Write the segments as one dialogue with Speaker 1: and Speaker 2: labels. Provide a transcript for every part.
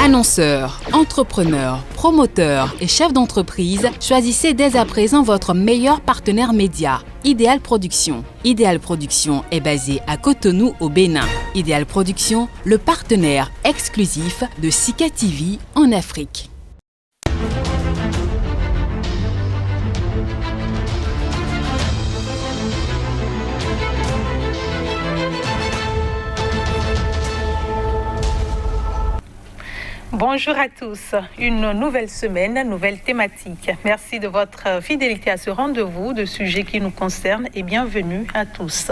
Speaker 1: Annonceurs, entrepreneurs, promoteurs et chefs d'entreprise, choisissez dès à présent votre meilleur partenaire média, Idéal Production. Idéal Production est basé à Cotonou au Bénin. Idéal Production, le partenaire exclusif de Sika TV en Afrique.
Speaker 2: Bonjour à tous, une nouvelle semaine, nouvelle thématique. Merci de votre fidélité à ce rendez-vous de sujets qui nous concernent et bienvenue à tous.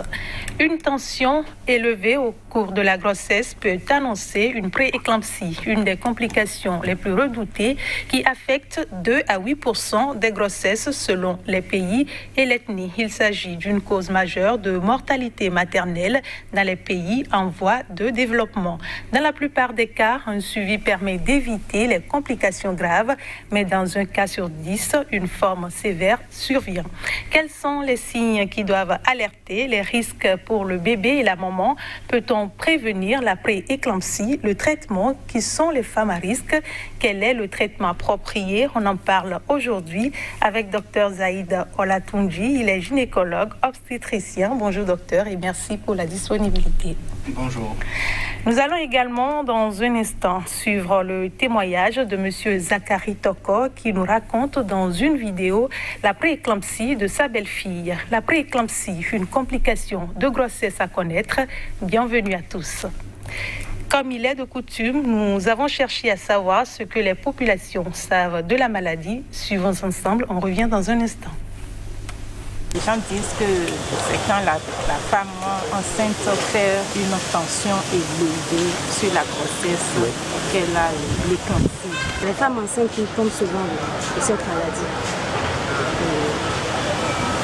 Speaker 2: Une tension élevée au cours de la grossesse peut annoncer une prééclampsie, une des complications les plus redoutées qui affecte 2 à 8% des grossesses selon les pays et l'ethnie. Il s'agit d'une cause majeure de mortalité maternelle dans les pays en voie de développement. Dans la plupart des cas, un suivi permet d'éviter les complications graves, mais dans un cas sur 10, une forme sévère survient. Quels sont les signes qui doivent alerter les risques pour le bébé et la maman? Peut-on prévenir la prééclampsie? Le traitement, qui sont les femmes à risque? Quel est le traitement approprié? On en parle aujourd'hui avec Dr Zaïd Olatunji. Il est gynécologue obstétricien. Bonjour docteur et merci pour la disponibilité.
Speaker 3: Bonjour.
Speaker 2: Nous allons également dans un instant suivre le témoignage de M. Zachary Toko qui nous raconte dans une vidéo la prééclampsie de sa belle-fille. La prééclampsie, une complication de grossesse à connaître. Bienvenue à tous. Comme il est de coutume, nous avons cherché à savoir ce que les populations savent de la maladie. Suivons ensemble, on revient dans un instant.
Speaker 4: Les gens disent que c'est quand la femme enceinte fait une tension élevée sur la grossesse qu'elle a l'éclampsie.
Speaker 5: Les femmes enceintes qui tombent souvent de cette maladie.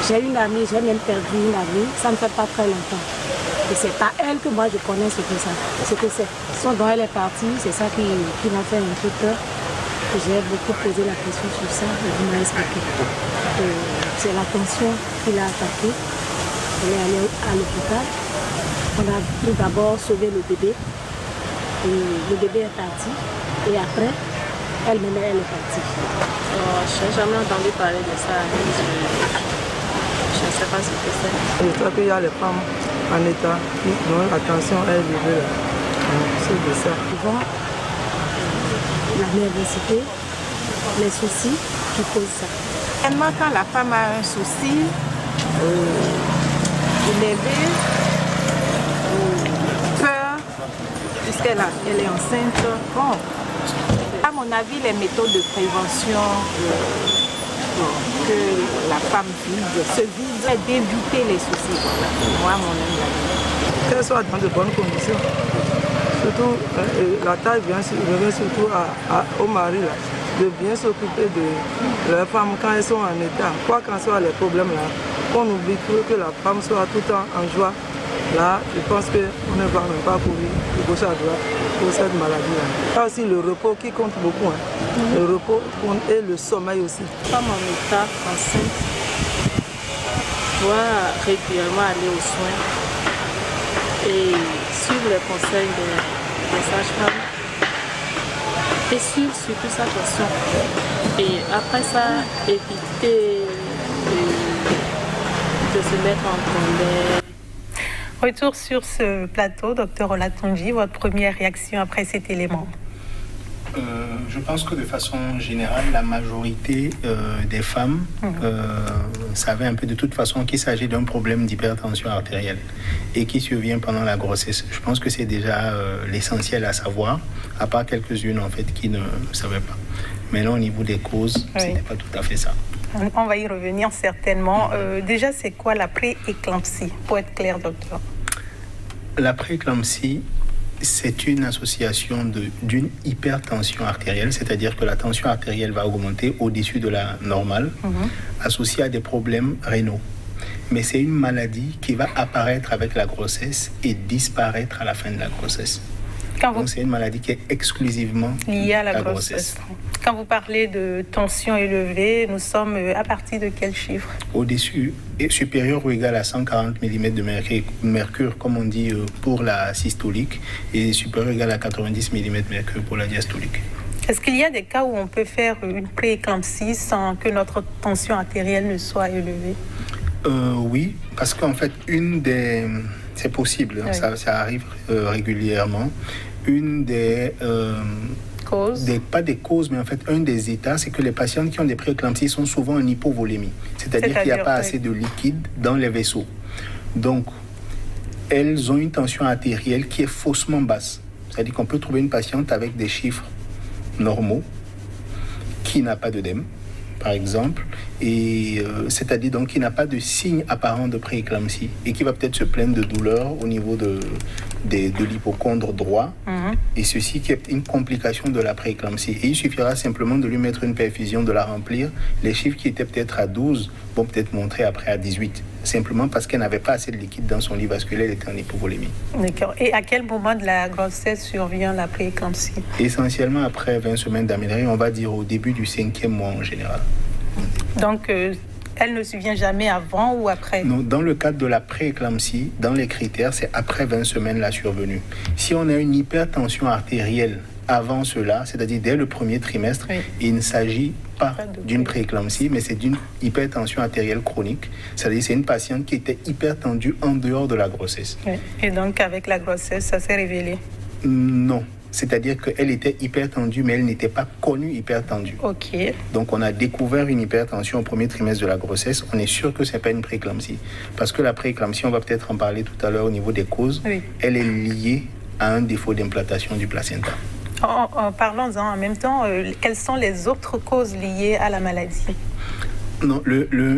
Speaker 5: J'ai une amie, j'ai même perdu une amie, ça ne fait pas très longtemps. Et c'est pas elle que moi je connais ce que c'est. Ce dont elle est partie, c'est ça qui m'a fait un peu peur. J'ai beaucoup posé la question sur ça et il m'a expliqué. C'est la tension qui l'a attaquée. Elle est allée à l'hôpital. On a tout d'abord sauvé le bébé. Et le bébé est parti. Et après, elle-même, elle est partie.
Speaker 6: Je n'ai jamais entendu parler de ça. Je ne sais pas ce que c'est.
Speaker 7: J'espère qu'il y a les femmes en état dont la tension est élevée. C'est de ça.
Speaker 5: Souvent, la nervosité, les soucis qui causent ça.
Speaker 4: Tellement quand la femme a un souci élevé, peur, puisqu'elle est enceinte, bon, à mon avis, les méthodes de prévention que la femme se vide, c'est d'éviter les soucis. Moi, mon avis.
Speaker 7: Qu'elle soit dans de bonnes conditions. Surtout, la taille revient surtout au mari là, de bien s'occuper de leurs femmes quand elles sont en état. Quoi qu'en soient les problèmes là, qu'on oublie tout, que la femme soit tout le temps en joie. Là, je pense qu'on ne va même pas courir de gauche à droite pour cette maladie-là. Il y a aussi le repos qui compte beaucoup. Le repos et le sommeil aussi.
Speaker 6: La femme en état enceinte doit régulièrement aller aux soins et suivre les conseils des sages-femmes et suivre surtout sa tension. Et après ça, éviter de se mettre en colère.
Speaker 2: Retour sur ce plateau, Dr Olatunji, votre première réaction après cet élément?
Speaker 3: Je pense que de façon générale, la majorité des femmes savaient un peu de toute façon qu'il s'agit d'un problème d'hypertension artérielle et qui survient pendant la grossesse. Je pense que c'est déjà l'essentiel à savoir, à part quelques-unes en fait qui ne savaient pas. Mais là, au niveau des causes, ce n'est pas tout à fait ça.
Speaker 2: On va y revenir certainement. Déjà, c'est quoi la prééclampsie? Pour être clair, docteur.
Speaker 3: La prééclampsie, c'est une association d'une hypertension artérielle, c'est-à-dire que la tension artérielle va augmenter au-dessus de la normale, associée à des problèmes rénaux. Mais c'est une maladie qui va apparaître avec la grossesse et disparaître à la fin de la grossesse. Donc c'est une maladie qui est exclusivement
Speaker 2: liée à la grossesse. Quand vous parlez de tension élevée, nous sommes à partir de quel chiffre?
Speaker 3: Au-dessus, supérieur ou égal à 140 mm de mercure, comme on dit pour la systolique, et supérieur ou égal à 90 mm de mercure pour la diastolique.
Speaker 2: Est-ce qu'il y a des cas où on peut faire une prééclampsie sans que notre tension artérielle ne soit élevée?
Speaker 3: Oui, parce qu'en fait, c'est possible, oui. ça arrive régulièrement. Une des
Speaker 2: causes?
Speaker 3: Pas des causes, mais en fait, un des états, c'est que les patientes qui ont des prééclampsies sont souvent en hypovolémie. C'est-à-dire qu'il n'y a pas assez de liquide dans les vaisseaux. Donc, elles ont une tension artérielle qui est faussement basse. C'est-à-dire qu'on peut trouver une patiente avec des chiffres normaux qui n'a pas d'œdème, par exemple, et c'est-à-dire donc qui n'a pas de signe apparent de prééclampsie et qui va peut-être se plaindre de douleurs au niveau de l'hypochondre droit, et ceci qui est une complication de la prééclampsie. Et il suffira simplement de lui mettre une perfusion, de la remplir. Les chiffres qui étaient peut-être à 12 vont peut-être montrer après à 18, simplement parce qu'elle n'avait pas assez de liquide dans son lit vasculaire, elle était en hypovolémie.
Speaker 2: D'accord. Et à quel moment de la grossesse survient la prééclampsie?
Speaker 3: Essentiellement après 20 semaines d'aménorrhée, on va dire au début du 5e mois en général.
Speaker 2: Donc, elle ne survient jamais avant ou après?
Speaker 3: Non, dans le cadre de la prééclampsie, dans les critères, c'est après 20 semaines la survenue. Si on a une hypertension artérielle avant cela, c'est-à-dire dès le premier trimestre, il ne s'agit pas d'une prééclampsie, mais c'est d'une hypertension artérielle chronique. C'est-à-dire c'est une patiente qui était hypertendue en dehors de la grossesse.
Speaker 2: Et donc, avec la grossesse, ça s'est révélé?
Speaker 3: Non. C'est-à-dire qu'elle était hypertendue, mais elle n'était pas connue hypertendue.
Speaker 2: Ok.
Speaker 3: Donc, on a découvert une hypertension au premier trimestre de la grossesse. On est sûr que ce n'est pas une prééclampsie. Parce que la prééclampsie, on va peut-être en parler tout à l'heure au niveau des causes, elle est liée à un défaut d'implantation du placenta.
Speaker 2: Parlons-en en même temps. Quelles sont les autres causes liées à la maladie?
Speaker 3: Non,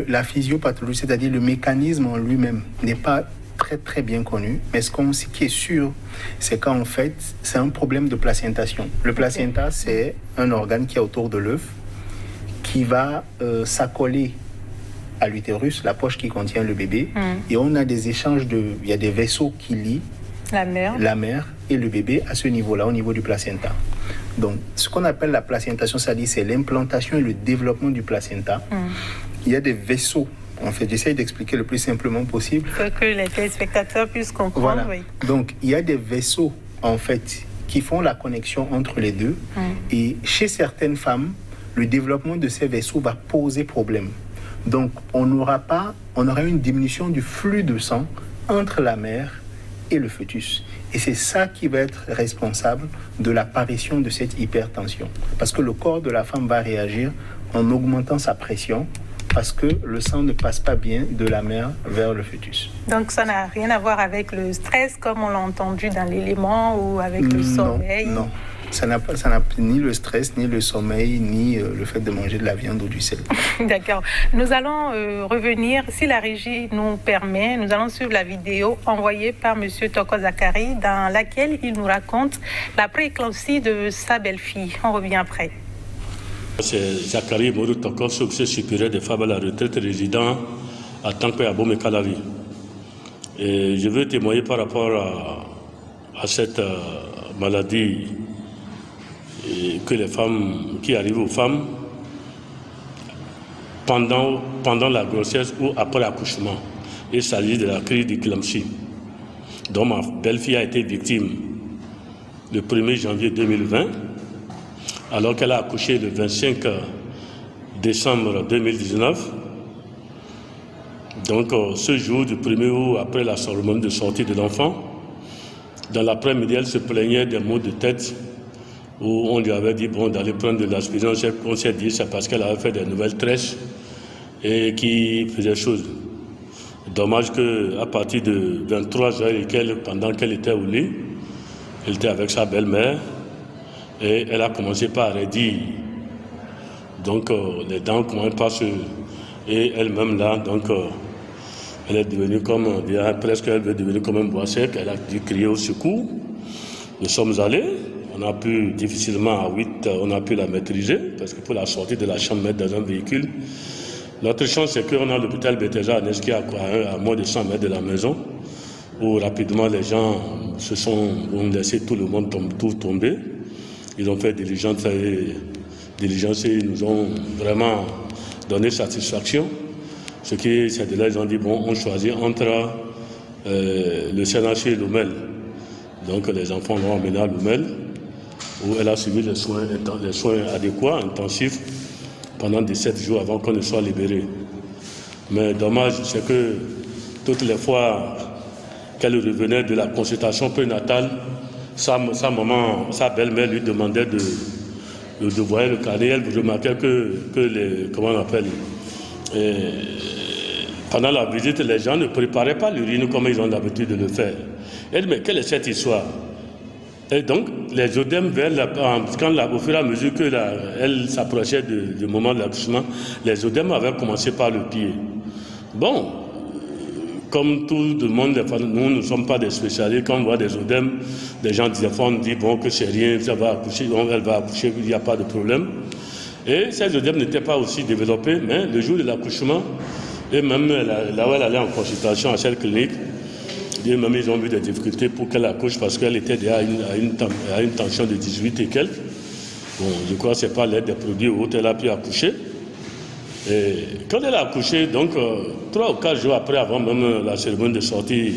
Speaker 3: la physiopathologie, c'est-à-dire le mécanisme en lui-même, n'est pas très bien connu, mais ce qui est sûr, c'est qu'en fait, c'est un problème de placentation. Le placenta, c'est un organe qui est autour de l'œuf, qui va s'accoler à l'utérus, la poche qui contient le bébé, et on a des échanges il y a des vaisseaux qui lient la mère et le bébé à ce niveau-là, au niveau du placenta. Donc, ce qu'on appelle la placentation, c'est l'implantation et le développement du placenta. Il y a des vaisseaux. En fait, j'essaie d'expliquer le plus simplement possible.
Speaker 2: Pour que les téléspectateurs puissent comprendre.
Speaker 3: Voilà. Oui. Donc, il y a des vaisseaux, en fait, qui font la connexion entre les deux. Et chez certaines femmes, le développement de ces vaisseaux va poser problème. Donc, on aura une diminution du flux de sang entre la mère et le fœtus. Et c'est ça qui va être responsable de l'apparition de cette hypertension. Parce que le corps de la femme va réagir en augmentant sa pression, parce que le sang ne passe pas bien de la mère vers le fœtus.
Speaker 2: Donc ça n'a rien à voir avec le stress, comme on l'a entendu dans l'élément, ou avec le sommeil?
Speaker 3: Non, ça n'a ni le stress, ni le sommeil, ni le fait de manger de la viande ou du sel.
Speaker 2: D'accord. Nous allons revenir, si la régie nous permet, nous allons suivre la vidéo envoyée par M. Toko Zakari, dans laquelle il nous raconte la prééclampsie de sa belle-fille. On revient après.
Speaker 8: C'est Zakari Mourou Toko, officier supérieur des femmes à la retraite, résident à Tankwe à Bomekalavi. Et je veux témoigner par rapport à cette maladie que les femmes, qui arrive aux femmes pendant la grossesse ou après l'accouchement. Il s'agit de la crise d'éclampsie, dont ma belle-fille a été victime le 1er janvier 2020. Alors qu'elle a accouché le 25 décembre 2019. Donc, ce jour du 1er août, après la cérémonie de sortie de l'enfant, dans l'après-midi, elle se plaignait des maux de tête, où on lui avait dit d'aller prendre de l'aspirine. On s'est dit c'est parce qu'elle avait fait des nouvelles tresses et qui faisait chose. Dommage qu'à partir de 23h, pendant qu'elle était au lit, elle était avec sa belle-mère, et elle a commencé par raidir. Donc les dents commencent par se... Et elle-même là, donc elle est devenue comme, on dirait presque, elle veut devenir comme un bois sec. Elle a dû crier au secours. Nous sommes allés. On a pu difficilement à 8, on a pu la maîtriser, parce que pour la sortir de la chambre, mettre dans un véhicule. L'autre chance, c'est qu'on a l'hôpital Bethesda à Nesquia, à moins de 100 mètres de la maison, où rapidement les gens ont laissé tout le monde tout tomber. Ils ont fait diligence et ils nous ont vraiment donné satisfaction. Ce qui, c'est de là, ils ont dit, bon, on choisit entre le CNH et l'OMEL. Donc les enfants l'ont emmené à l'OMEL, où elle a suivi les soins adéquats, intensifs, pendant 17 jours avant qu'on ne soit libéré. Mais dommage, c'est que toutes les fois qu'elle revenait de la consultation prénatale, sa belle-mère lui demandait de voir le carnet. Elle remarquait que pendant la visite, les gens ne préparaient pas l'urine comme ils ont l'habitude de le faire. Elle dit, mais quelle est cette histoire? Et donc, les œdèmes, au fur et à mesure qu'elle s'approchait du moment de l'accouchement, les œdèmes avaient commencé par le pied. Bon, comme tout le monde, nous ne sommes pas des spécialistes. Quand on voit des œdèmes, des gens disent, on dit bon, que c'est rien, elle va accoucher, il n'y a pas de problème. Et ces œdèmes n'étaient pas aussi développés, mais le jour de l'accouchement, et même là où elle allait en consultation à cette clinique, et même ils ont eu des difficultés pour qu'elle accouche parce qu'elle était déjà à une tension de 18 et quelques. Bon, je crois que ce n'est pas l'aide des produits ou autre, elle a pu accoucher. Et quand elle a accouché, donc 3 ou 4 jours après, avant même la cérémonie de sortie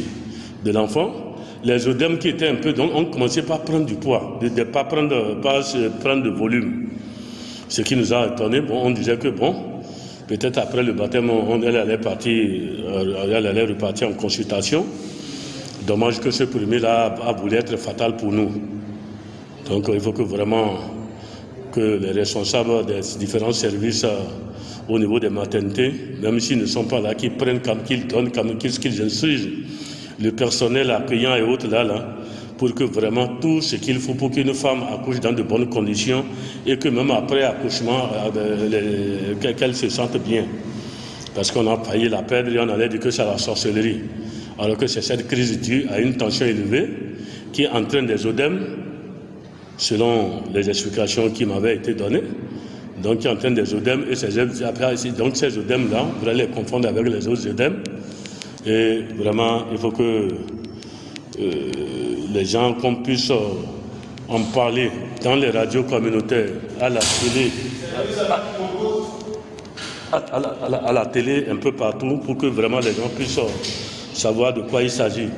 Speaker 8: de l'enfant, les œdèmes qui étaient un peu, donc ont commencé par prendre du poids, pas prendre de volume. Ce qui nous a étonné, bon, on disait que bon, peut-être après le baptême, elle allait repartir en consultation. Dommage que ce premier-là a voulu être fatal pour nous. Donc il faut que vraiment que les responsables des différents services au niveau des maternités, même s'ils ne sont pas là, qu'ils prennent, qu'ils donnent, qu'ils instruisent le personnel accueillant et autres là, pour que vraiment tout ce qu'il faut pour qu'une femme accouche dans de bonnes conditions et que même après accouchement, qu'elle se sente bien. Parce qu'on a failli la perdre et on allait dire que c'est la sorcellerie. Alors que c'est cette crise due à une tension élevée qui entraîne des œdèmes, selon les explications qui m'avaient été données, donc qui entraîne des œdèmes, et ces œdèmes-là, vous allez les confondre avec les autres œdèmes, et vraiment, il faut que les gens, qu'on puisse en parler dans les radios communautaires, à la télé, à la télé, un peu partout, pour que vraiment les gens puissent savoir de quoi il s'agit.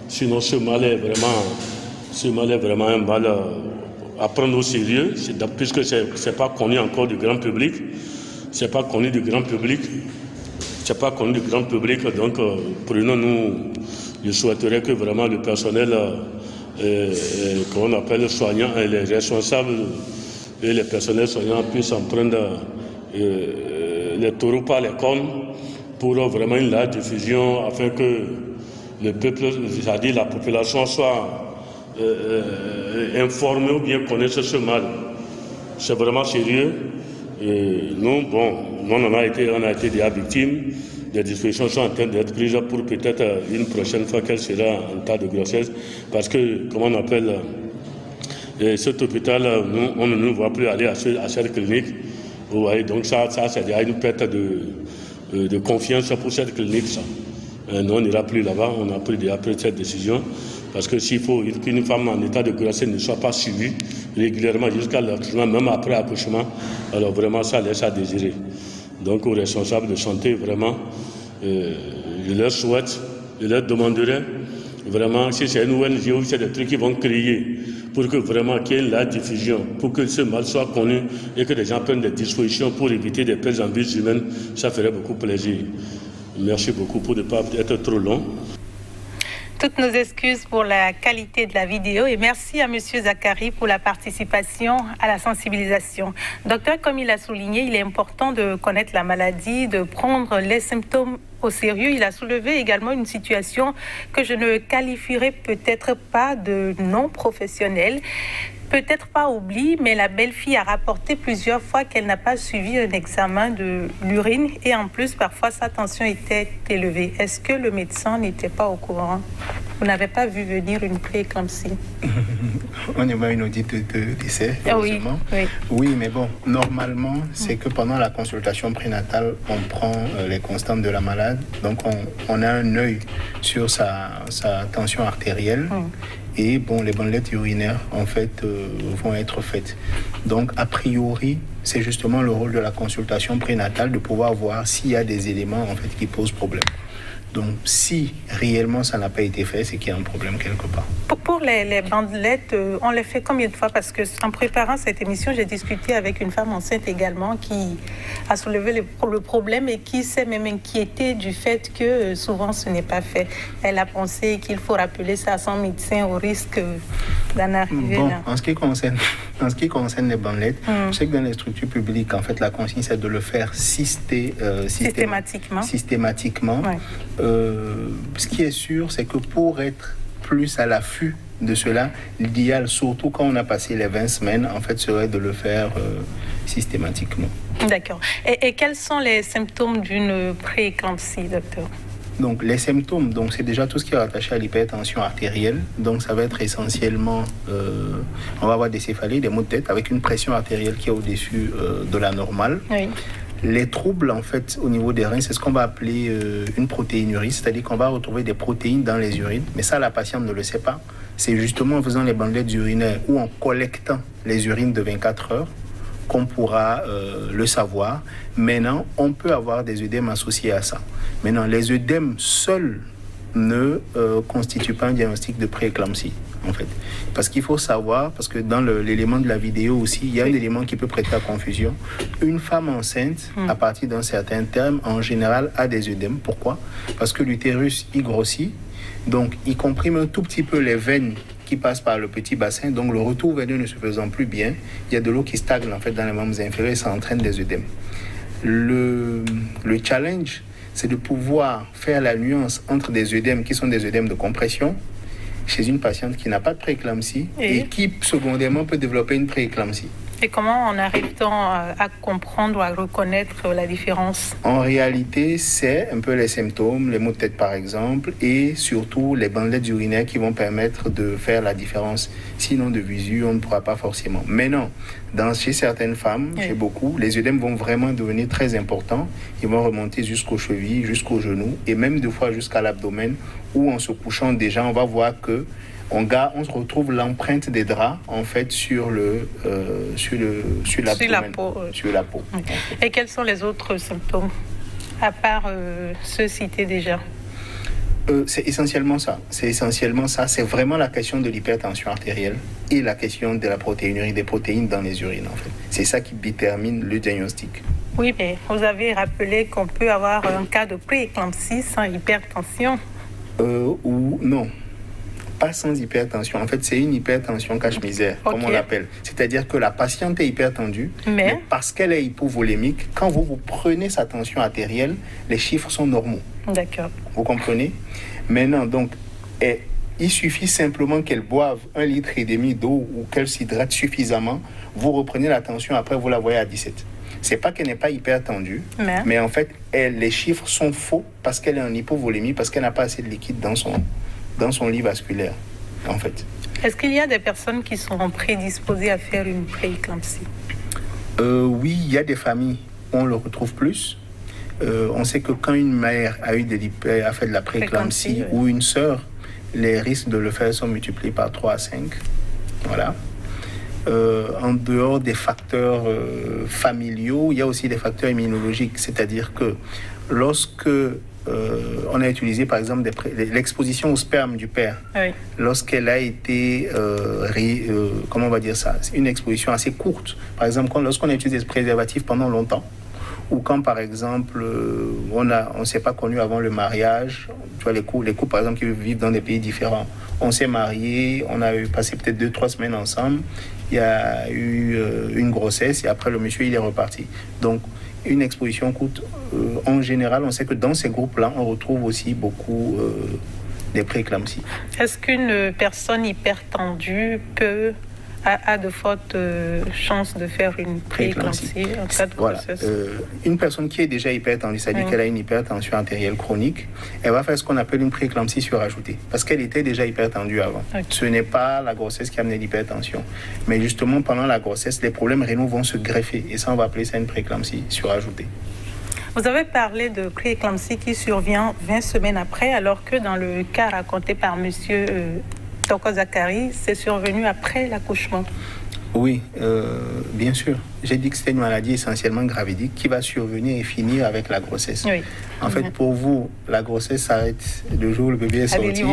Speaker 8: Sinon, ce mal est vraiment un mal à prendre au sérieux, puisque c'est pas connu encore du grand public. C'est pas connu du grand public. Donc, prenons-nous, je souhaiterais que vraiment le personnel, qu'on appelle soignants, et les responsables et les personnels soignants puissent en prendre les taureaux par les cornes pour vraiment une large diffusion afin que le peuple, c'est-à-dire la population, soit informée ou bien connaisse ce mal. C'est vraiment sérieux. Et nous, on a été déjà victimes. Des dispositions sont en train d'être prises pour peut-être une prochaine fois qu'elle sera en tas de grossesse. Parce que, comment on appelle, cet hôpital, on ne nous voit plus aller à cette clinique. Vous voyez, donc ça c'est déjà une perte de confiance pour cette clinique. Ça. Nous, on n'ira plus là-bas, on a pris déjà cette décision. Parce que s'il faut qu'une femme en état de grossesse ne soit pas suivie régulièrement jusqu'à l'accouchement, même après l'accouchement, alors vraiment ça laisse à désirer. Donc aux responsables de santé, vraiment, je leur souhaite, je leur demanderai, vraiment, si c'est une ONG ou si c'est des trucs qui vont créer, pour que vraiment qu'il y ait la diffusion, pour que ce mal soit connu et que les gens prennent des dispositions pour éviter des pertes en vies humaines, ça ferait beaucoup plaisir. Merci beaucoup pour ne pas être trop long.
Speaker 2: Toutes nos excuses pour la qualité de la vidéo et merci à M. Zakari pour la participation à la sensibilisation. Docteur, comme il a souligné, il est important de connaître la maladie, de prendre les symptômes au sérieux. Il a soulevé également une situation que je ne qualifierais peut-être pas de non professionnelle. Peut-être pas oubli, mais la belle-fille a rapporté plusieurs fois qu'elle n'a pas suivi un examen de l'urine et en plus, parfois, sa tension était élevée. Est-ce que le médecin n'était pas au courant? Vous n'avez pas vu venir une prééclampsie?
Speaker 3: On est une audite de décès, heureusement. Oui, mais bon, normalement, c'est que pendant la consultation prénatale, on prend les constantes de la malade. Donc, on a un œil sur sa tension artérielle. et bon, les bandelettes urinaires en fait vont être faites. Donc a priori, c'est justement le rôle de la consultation prénatale de pouvoir voir s'il y a des éléments en fait qui posent problème. Donc, si réellement ça n'a pas été fait, c'est qu'il y a un problème quelque part.
Speaker 2: Pour les bandelettes, on les fait combien de fois? Parce que en préparant cette émission, j'ai discuté avec une femme enceinte également qui a soulevé le problème et qui s'est même inquiétée du fait que souvent ce n'est pas fait. Elle a pensé qu'il faut rappeler ça à son médecin au risque d'en arriver là.
Speaker 3: En ce qui concerne les bandelettes, je sais que dans les structures publiques, en fait, la consigne c'est de le faire systématiquement.
Speaker 2: Ouais.
Speaker 3: Ce qui est sûr, c'est que pour être plus à l'affût de cela, l'idéal, surtout quand on a passé les 20 semaines, en fait, serait de le faire systématiquement.
Speaker 2: D'accord. Et quels sont les symptômes d'une prééclampsie, docteur?
Speaker 3: Donc, les symptômes, donc, c'est déjà tout ce qui est rattaché à l'hypertension artérielle. Donc, ça va être essentiellement, on va avoir des céphalées, des maux de tête avec une pression artérielle qui est au-dessus de la normale.
Speaker 2: Oui.
Speaker 3: Les troubles, en fait, au niveau des reins, c'est ce qu'on va appeler une protéinurie, c'est-à-dire qu'on va retrouver des protéines dans les urines. Mais ça, la patiente ne le sait pas. C'est justement en faisant les bandelettes urinaires ou en collectant les urines de 24 heures qu'on pourra le savoir. Maintenant, on peut avoir des œdèmes associés à ça. Maintenant, les œdèmes seuls ne constituent pas un diagnostic de prééclampsie, en fait. Parce qu'il faut savoir, parce que dans l'élément de la vidéo aussi, il y a un élément qui peut prêter à confusion. Une femme enceinte, à partir d'un certain terme, en général, a des œdèmes. Pourquoi? Parce que l'utérus, il grossit, donc il comprime un tout petit peu les veines qui passent par le petit bassin, donc le retour veineux ne se faisant plus bien, il y a de l'eau qui stagne en fait dans les membres inférieurs et ça entraîne des œdèmes. Le challenge, c'est de pouvoir faire la nuance entre des œdèmes qui sont des œdèmes de compression chez une patiente qui n'a pas de prééclampsie et qui secondairement peut développer une prééclampsie.
Speaker 2: Et comment on arrive-t-on à comprendre ou à reconnaître la différence?
Speaker 3: En réalité, c'est un peu les symptômes, les maux de tête par exemple, et surtout les bandelettes urinaires qui vont permettre de faire la différence. Sinon, de visu, on ne pourra pas forcément. Mais non, chez certaines femmes, chez beaucoup, les œdèmes vont vraiment devenir très importants. Ils vont remonter jusqu'aux chevilles, jusqu'aux genoux, et même des fois jusqu'à l'abdomen, où en se couchant déjà, on va voir que on se retrouve l'empreinte des draps en fait sur la peau.
Speaker 2: Oui. Et quels sont les autres symptômes à part ceux cités déjà?
Speaker 3: C'est essentiellement ça. C'est vraiment la question de l'hypertension artérielle et la question de la protéinurie, des protéines dans les urines en fait. C'est ça qui détermine le diagnostic.
Speaker 2: Oui, mais vous avez rappelé qu'on peut avoir un cas de prééclampsie sans hypertension.
Speaker 3: Ou non. Pas sans hypertension. En fait, c'est une hypertension cache-misère, comme on l'appelle. C'est-à-dire que la patiente est hypertendue, mais parce qu'elle est hypovolémique, quand vous prenez sa tension artérielle, les chiffres sont normaux.
Speaker 2: D'accord.
Speaker 3: Vous comprenez? Maintenant, donc, il suffit simplement qu'elle boive 1,5 litre d'eau ou qu'elle s'hydrate suffisamment. Vous reprenez la tension, après vous la voyez à 17. C'est pas qu'elle n'est pas hypertendue, mais en fait, les chiffres sont faux parce qu'elle est en hypovolémie, parce qu'elle n'a pas assez de liquide dans son lit vasculaire, en fait.
Speaker 2: Est-ce qu'il y a des personnes qui sont prédisposées à faire une prééclampsie?
Speaker 3: Oui, il y a des familles où on le retrouve plus. On sait que quand une mère a fait de la prééclampsie ou une sœur, les risques de le faire sont multipliés par 3 à 5. Voilà. En dehors des facteurs familiaux, il y a aussi des facteurs immunologiques. C'est-à-dire que lorsque on a utilisé par exemple l'exposition au sperme du père, lorsqu'elle a été, comment on va dire ça, une exposition assez courte. Par exemple, lorsqu'on a utilisé ce préservatif pendant longtemps, ou quand par exemple on s'est pas connu avant le mariage, tu vois, les couples par exemple qui vivent dans des pays différents, on s'est mariés, on a passé peut-être 2-3 semaines ensemble, il y a eu une grossesse et après le monsieur il est reparti. Donc une exposition courte, en général on sait que dans ces groupes-là on retrouve aussi beaucoup des prééclampsies.
Speaker 2: Est-ce qu'une personne hypertendue a de fortes chances de faire une prééclampsie en cas de grossesse?
Speaker 3: Une personne qui est déjà hypertendue, c'est-à-dire qu'elle a une hypertension artérielle chronique, elle va faire ce qu'on appelle une prééclampsie surajoutée, parce qu'elle était déjà hypertendue avant. Ce n'est pas la grossesse qui a amené l'hypertension, mais justement pendant la grossesse, les problèmes rénaux vont se greffer, et ça on va appeler ça une prééclampsie surajoutée.
Speaker 2: Vous avez parlé de prééclampsie qui survient 20 semaines après, alors que dans le cas raconté par monsieur Dr Zakari, c'est survenu après l'accouchement.
Speaker 3: Oui, bien sûr. J'ai dit que c'était une maladie essentiellement gravidique qui va survenir et finir avec la grossesse.
Speaker 2: Oui.
Speaker 3: En fait, pour vous, la grossesse s'arrête le jour où le bébé est sorti.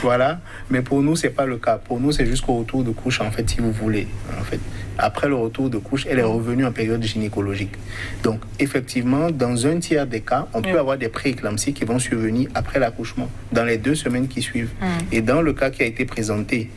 Speaker 3: Voilà. Mais pour nous, c'est pas le cas. Pour nous, c'est jusqu'au retour de couche, en fait, si vous voulez. En fait, après le retour de couche, elle est revenue en période gynécologique. Donc, effectivement, dans un tiers des cas, on peut avoir des prééclampsies qui vont survenir après l'accouchement, dans les 2 semaines qui suivent. Et dans le cas qui a été présenté,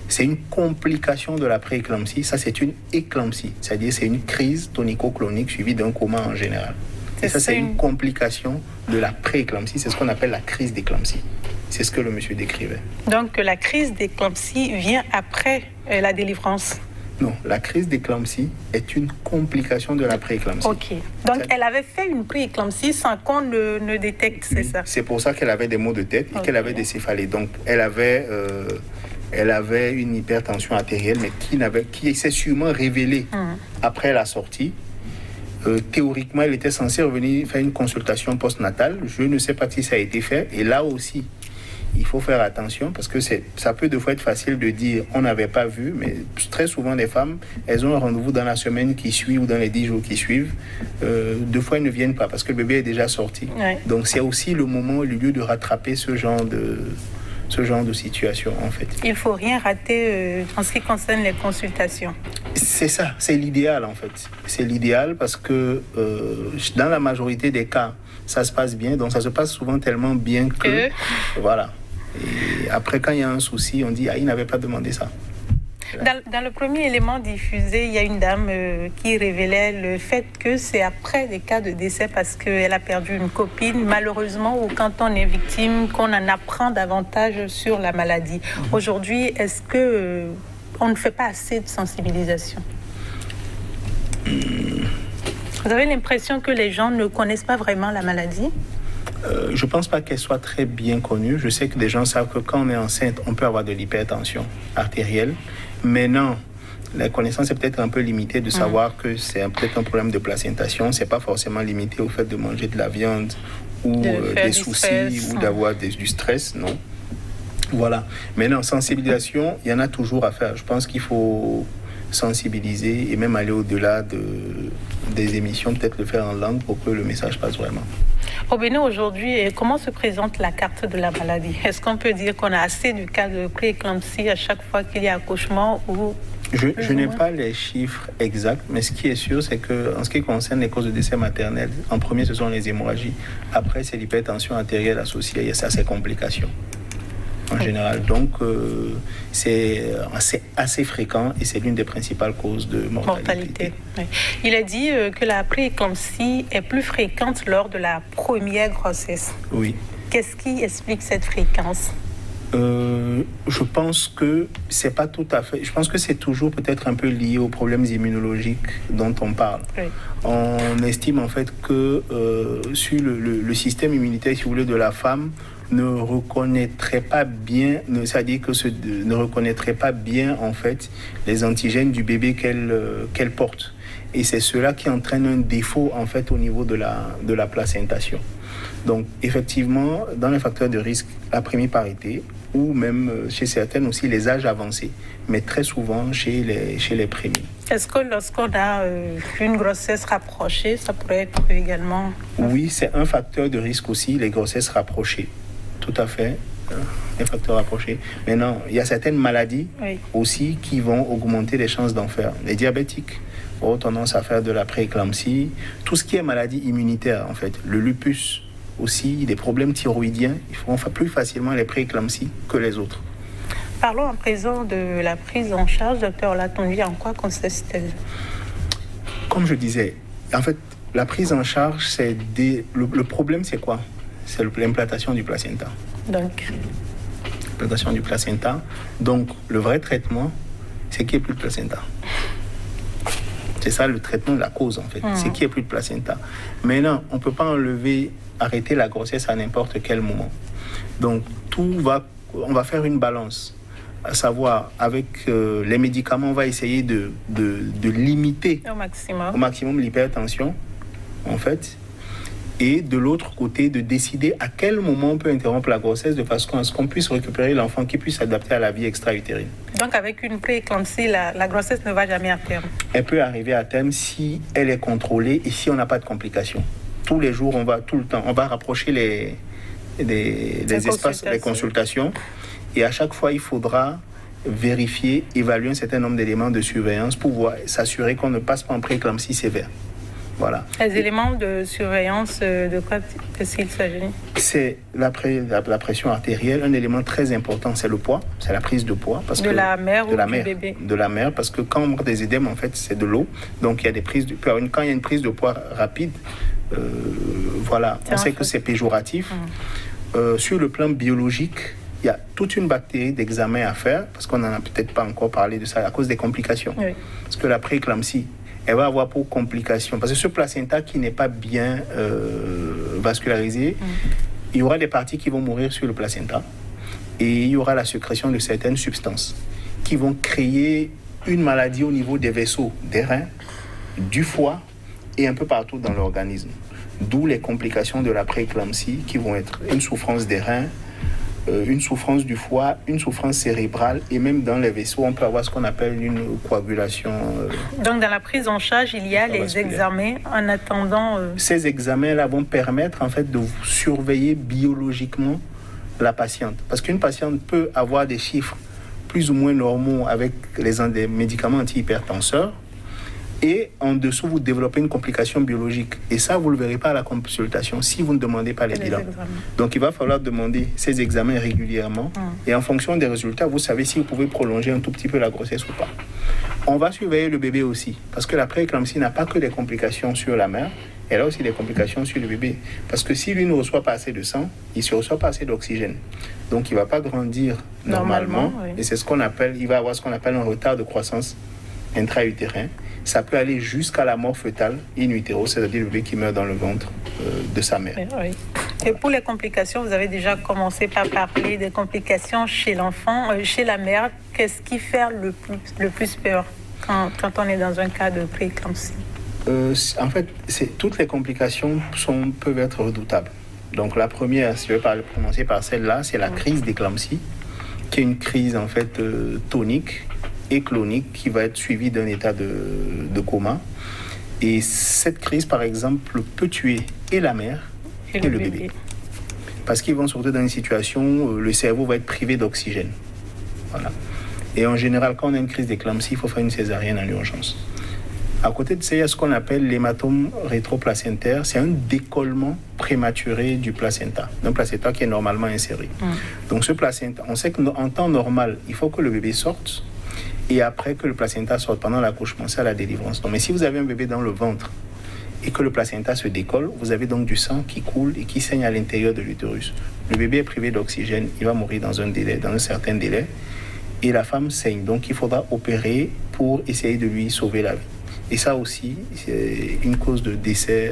Speaker 3: c'est une complication de la prééclampsie. Ça, c'est une éclampsie. C'est-à-dire, c'est une crise tonico-clonique suivie d'un coma en général. Et ça, c'est une complication de la prééclampsie. C'est ce qu'on appelle la crise d'éclampsie. C'est ce que le monsieur décrivait.
Speaker 2: Donc, la crise d'éclampsie vient après la délivrance?
Speaker 3: Non, la crise d'éclampsie est une complication de la prééclampsie.
Speaker 2: Ok. Donc, elle avait fait une prééclampsie sans qu'on ne détecte, c'est ça? C'est
Speaker 3: pour ça qu'elle avait des maux de tête et qu'elle avait des céphalées. Donc, elle avait une hypertension artérielle, mais qui s'est sûrement révélée après la sortie. Théoriquement, elle était censée revenir faire une consultation postnatale. Je ne sais pas si ça a été fait. Et là aussi, il faut faire attention parce que ça peut des fois être facile de dire on n'avait pas vu, mais très souvent les femmes, elles ont un rendez-vous dans la semaine qui suit ou dans les 10 jours qui suivent. 2 fois, elles ne viennent pas parce que le bébé est déjà sorti. Ouais. Donc, c'est aussi le moment, le lieu de rattraper ce genre de situation, en fait.
Speaker 2: Il ne faut rien rater en ce qui concerne les consultations.
Speaker 3: C'est ça, c'est l'idéal, en fait. C'est l'idéal parce que dans la majorité des cas, ça se passe bien. Donc, ça se passe souvent tellement bien que... Voilà. Et après, quand il y a un souci, on dit « Ah, il n'avait pas demandé ça ».
Speaker 2: Dans le premier élément diffusé, il y a une dame qui révélait le fait que c'est après des cas de décès parce qu'elle a perdu une copine, malheureusement, ou quand on est victime, qu'on en apprend davantage sur la maladie. Aujourd'hui, est-ce que on ne fait pas assez de sensibilisation? Vous avez l'impression que les gens ne connaissent pas vraiment la maladie?
Speaker 3: Je ne pense pas qu'elle soit très bien connue. Je sais que des gens savent que quand on est enceinte, on peut avoir de l'hypertension artérielle. Maintenant, la connaissance est peut-être un peu limitée de savoir que c'est peut-être un problème de placentation. Ce n'est pas forcément limité au fait de manger de la viande ou des soucis ou d'avoir du stress, non. Voilà. Maintenant, sensibilisation, il y en a toujours à faire. Je pense qu'il faut sensibiliser et même aller au-delà des émissions, peut-être le faire en langue pour que le message passe vraiment.
Speaker 2: Au Bénin, aujourd'hui, comment se présente la carte de la maladie? Est-ce qu'on peut dire qu'on a assez du cas de prééclampsie à chaque fois qu'il y a accouchement ou...
Speaker 3: Je n'ai pas les chiffres exacts, mais ce qui est sûr, c'est qu'en ce qui concerne les causes de décès maternels, en premier, ce sont les hémorragies. Après, c'est l'hypertension artérielle associée à ces complications. En général. Donc, c'est assez fréquent et c'est l'une des principales causes de mortalité.
Speaker 2: Oui. Il a dit que la prééclampsie est plus fréquente lors de la première grossesse.
Speaker 3: Oui.
Speaker 2: Qu'est-ce qui explique cette fréquence?
Speaker 3: Je pense que c'est pas tout à fait. Je pense que c'est toujours peut-être un peu lié aux problèmes immunologiques dont on parle. Oui. On estime en fait que sur le système immunitaire, si vous voulez, de la femme, ne reconnaîtrait pas bien, c'est-à-dire que ne reconnaîtrait pas bien en fait les antigènes du bébé qu'elle porte. Et c'est cela qui entraîne un défaut en fait au niveau de la placentation. Donc effectivement, dans les facteurs de risque, la primiparité ou même chez certaines aussi les âges avancés, mais très souvent chez les prémis.
Speaker 2: Est-ce que lorsqu'on a une grossesse rapprochée, ça pourrait être également...
Speaker 3: Oui, c'est un facteur de risque aussi, les grossesses rapprochées. Tout à fait, les facteurs rapprochés. Maintenant, il y a certaines maladies aussi qui vont augmenter les chances d'en faire. Les diabétiques ont tendance à faire de la prééclampsie. Tout ce qui est maladie immunitaire, en fait, le lupus aussi, des problèmes thyroïdiens, ils feront plus facilement les prééclampsies que les autres.
Speaker 2: Parlons à présent de la prise en charge. Docteur Latonji, en quoi consiste-t-elle?
Speaker 3: Comme je disais, en fait, la prise en charge, le problème, c'est quoi? C'est l'implantation du placenta.
Speaker 2: Donc,
Speaker 3: l'implantation du placenta. Donc, le vrai traitement, c'est qu'il n'y ait plus de placenta. C'est ça le traitement de la cause, en fait. C'est qu'il n'y ait plus de placenta. Maintenant, on ne peut pas arrêter la grossesse à n'importe quel moment. Donc, on va faire une balance. À savoir, avec les médicaments, on va essayer de limiter au maximum l'hypertension, en fait. Et de l'autre côté, de décider à quel moment on peut interrompre la grossesse de façon à ce qu'on puisse récupérer l'enfant qui puisse s'adapter à la vie extra-utérine.
Speaker 2: Donc avec une prééclampsie, la grossesse ne va jamais à terme.
Speaker 3: Elle peut arriver à terme si elle est contrôlée et si on n'a pas de complications. Tous les jours, tout le temps, on va rapprocher les espaces, les consultations. Et à chaque fois, il faudra vérifier, évaluer un certain nombre d'éléments de surveillance pour s'assurer qu'on ne passe pas en prééclampsie sévère. Voilà.
Speaker 2: Les éléments de surveillance, de quoi est-il s'agit?
Speaker 3: C'est la pression artérielle. Un élément très important, c'est le poids, c'est la prise de poids.
Speaker 2: De la mère ou du bébé? De
Speaker 3: la mère, parce que quand on a des édèmes, en fait, c'est de l'eau. Donc, il y a des prises de poids. Quand il y a une prise de poids rapide, voilà, on sait que c'est péjoratif. Sur le plan biologique, il y a toute une batterie d'examens à faire, parce qu'on n'en a peut-être pas encore parlé de ça, à cause des complications. Oui. Parce que la prééclampsie, elle va avoir pour complication, parce que ce placenta qui n'est pas bien vascularisé, il y aura des parties qui vont mourir sur le placenta, et il y aura la sécrétion de certaines substances qui vont créer une maladie au niveau des vaisseaux, des reins, du foie et un peu partout dans l'organisme. D'où les complications de la prééclampsie qui vont être une souffrance des reins, une souffrance du foie, une souffrance cérébrale, et même dans les vaisseaux, on peut avoir ce qu'on appelle une coagulation.
Speaker 2: Donc dans la prise en charge, il y a les examens en attendant...
Speaker 3: Ces examens-là vont permettre en fait de surveiller biologiquement la patiente. Parce qu'une patiente peut avoir des chiffres plus ou moins normaux avec des médicaments antihypertenseurs, et en dessous, vous développez une complication biologique. Et ça, vous ne le verrez pas à la consultation si vous ne demandez pas les bilans. Donc, il va falloir demander ces examens régulièrement. Et en fonction des résultats, vous savez si vous pouvez prolonger un tout petit peu la grossesse ou pas. On va surveiller le bébé aussi. Parce que la prééclampsie n'a pas que des complications sur la mère, elle a aussi des complications sur le bébé. Parce que si lui ne reçoit pas assez de sang, il ne reçoit pas assez d'oxygène. Donc, il ne va pas grandir normalement. Oui. Et c'est ce qu'on appelle, il va avoir ce qu'on appelle un retard de croissance intra-utérin. Ça peut aller jusqu'à la mort fœtale in utero, c'est-à-dire le bébé qui meurt dans le ventre de sa mère.
Speaker 2: Oui. Et pour les complications, vous avez déjà commencé par parler des complications chez l'enfant, chez la mère. Qu'est-ce qui fait le plus peur quand on est dans un cas de prééclampsie?
Speaker 3: En fait, toutes les complications peuvent être redoutables. Donc la première, si je vais commencer par celle-là, c'est la crise d'éclampsie, qui est une crise en fait tonique et clonique qui va être suivie d'un état de coma. Et cette crise, par exemple, peut tuer et la mère et le bébé. Parce qu'ils vont se retrouver dans une situation où le cerveau va être privé d'oxygène. Voilà. Et en général, quand on a une crise d'éclampsie, il faut faire une césarienne en urgence. À côté de ça, il y a ce qu'on appelle l'hématome rétroplacentaire. C'est un décollement prématuré du placenta, d'un placenta qui est normalement inséré. Donc ce placenta, on sait qu'en temps normal, il faut que le bébé sorte, et après que le placenta sorte pendant l'accouchement, c'est à la délivrance. Donc, mais si vous avez un bébé dans le ventre et que le placenta se décolle, vous avez donc du sang qui coule et qui saigne à l'intérieur de l'utérus. Le bébé est privé d'oxygène, il va mourir dans un certain délai, et la femme saigne. Donc il faudra opérer pour essayer de lui sauver la vie. Et ça aussi, c'est une cause de décès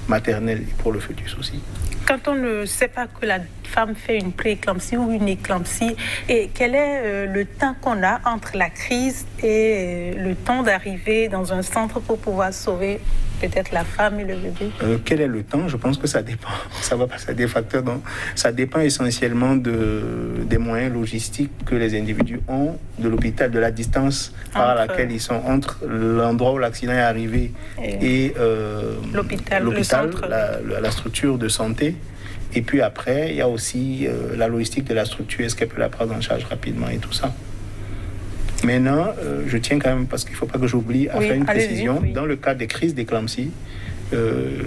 Speaker 3: maternel pour le fœtus aussi.
Speaker 2: Quand on ne sait pas que la femme fait une prééclampsie ou une éclampsie, et quel est le temps qu'on a entre la crise et le temps d'arriver dans un centre pour pouvoir sauver peut-être la femme et le bébé?
Speaker 3: Quel est le temps? Je pense que ça dépend. Ça va passer à des facteurs. Donc, ça dépend essentiellement des moyens logistiques que les individus ont, de l'hôpital, de la distance par laquelle ils sont entre l'endroit où l'accident est arrivé et l'hôpital, la structure de santé. Et puis après, il y a aussi la logistique de la structure. Est-ce qu'elle peut la prendre en charge rapidement et tout ça? Maintenant, je tiens quand même, parce qu'il ne faut pas que j'oublie, à faire une précision. Dans le cas des crises d'éclampsie,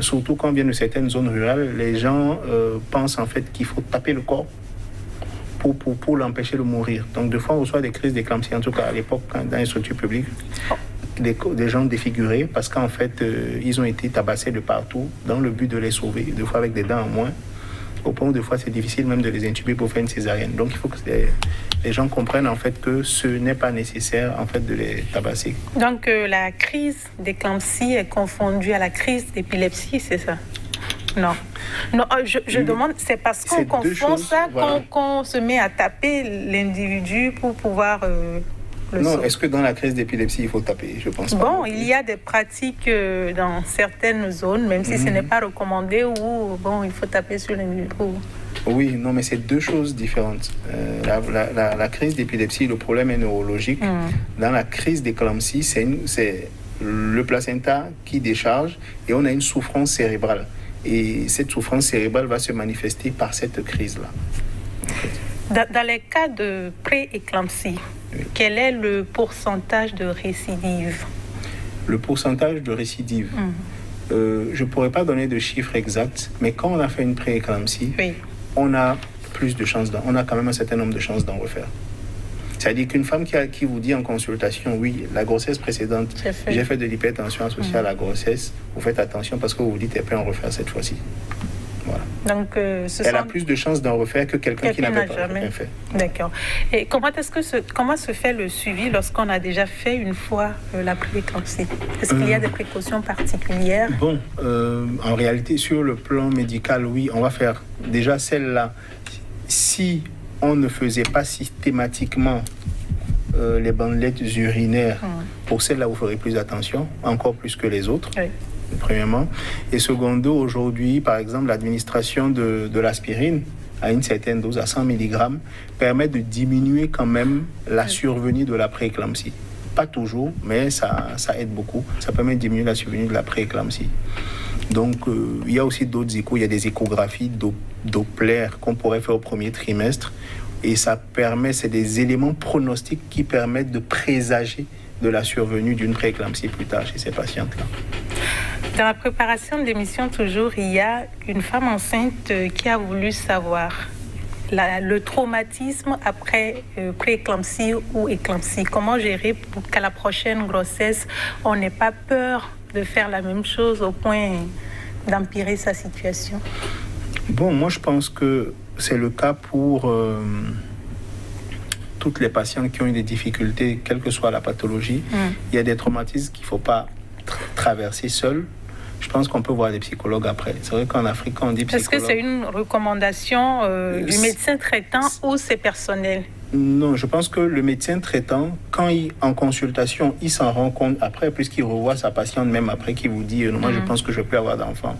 Speaker 3: surtout quand on vient de certaines zones rurales, les gens pensent en fait qu'il faut taper le corps pour l'empêcher de mourir. Donc, des fois, on reçoit des crises d'éclampsie, en tout cas à l'époque, dans les structures publiques, des gens défigurés parce qu'en fait, ils ont été tabassés de partout dans le but de les sauver, des fois avec des dents en moins. Au point où des fois c'est difficile même de les intuber pour faire une césarienne. Donc il faut que les gens comprennent en fait que ce n'est pas nécessaire en fait de les tabasser.
Speaker 2: Donc la crise d'éclampsie est confondue à la crise d'épilepsie, c'est ça? Non. Non, je demande, c'est parce qu'on confond ça, voilà, qu'on se met à taper l'individu pour pouvoir
Speaker 3: Non,
Speaker 2: saut.
Speaker 3: est-ce que dans la crise d'épilepsie, il faut taper? Je pense pas.
Speaker 2: Bon, il y a des pratiques dans certaines zones, même si ce n'est pas recommandé, où bon, il faut taper sur les micros.
Speaker 3: Oui, non, mais c'est deux choses différentes. La crise d'épilepsie, le problème est neurologique. Dans la crise d'éclampsie, c'est le placenta qui décharge et on a une souffrance cérébrale. Et cette souffrance cérébrale va se manifester par cette crise-là.
Speaker 2: Dans les cas de pré-éclampsie, quel est le pourcentage de récidive?
Speaker 3: Le pourcentage de récidive, je ne pourrais pas donner de chiffre exact, mais quand on a fait une pré-éclampsie, on a plus de chances, on a quand même un certain nombre de chances d'en refaire. C'est-à-dire qu'une femme qui vous dit en consultation, oui, la grossesse précédente, j'ai fait de l'hypertension associée à la grossesse, vous faites attention parce que vous vous dites, elle peut en refaire cette fois-ci. Voilà.
Speaker 2: Donc,
Speaker 3: elle a plus de chances d'en refaire que quelqu'un qui n'avait pas rien fait.
Speaker 2: D'accord. Et comment se fait le suivi lorsqu'on a déjà fait une fois la pré-éclampsie? Est-ce qu'il y a des précautions particulières?
Speaker 3: Bon, en réalité, sur le plan médical, oui, on va faire déjà celle-là. Si on ne faisait pas systématiquement les bandelettes urinaires, pour celle-là, vous ferez plus attention, encore plus que les autres. Oui. Premièrement. Et secondo, aujourd'hui, par exemple, l'administration de l'aspirine à une certaine dose, à 100 mg, permet de diminuer quand même la survenue de la prééclampsie. Pas toujours, mais ça aide beaucoup. Ça permet de diminuer la survenue de la prééclampsie. Donc, il y a aussi d'autres échos. Il y a des échographies Doppler qu'on pourrait faire au premier trimestre. Et ça permet, c'est des éléments pronostiques qui permettent de présager de la survenue d'une prééclampsie plus tard chez ces patientes-là.
Speaker 2: Dans la préparation de l'émission, toujours, il y a une femme enceinte qui a voulu savoir le traumatisme après pré-éclampsie ou éclampsie. Comment gérer pour qu'à la prochaine grossesse, on n'ait pas peur de faire la même chose au point d'empirer sa situation?
Speaker 3: Bon, moi je pense que c'est le cas pour toutes les patientes qui ont eu des difficultés, quelle que soit la pathologie. Il y a des traumatismes qu'il ne faut pas traverser seul. Je pense qu'on peut voir des psychologues après. C'est vrai qu'en Afrique, quand on dit psychologue...
Speaker 2: Est-ce que c'est une recommandation du médecin traitant ou c'est personnel?
Speaker 3: Non, je pense que le médecin traitant, quand en consultation, il s'en rend compte après, puisqu'il revoit sa patiente, même après, qui vous dit moi je pense que je peux avoir d'enfants.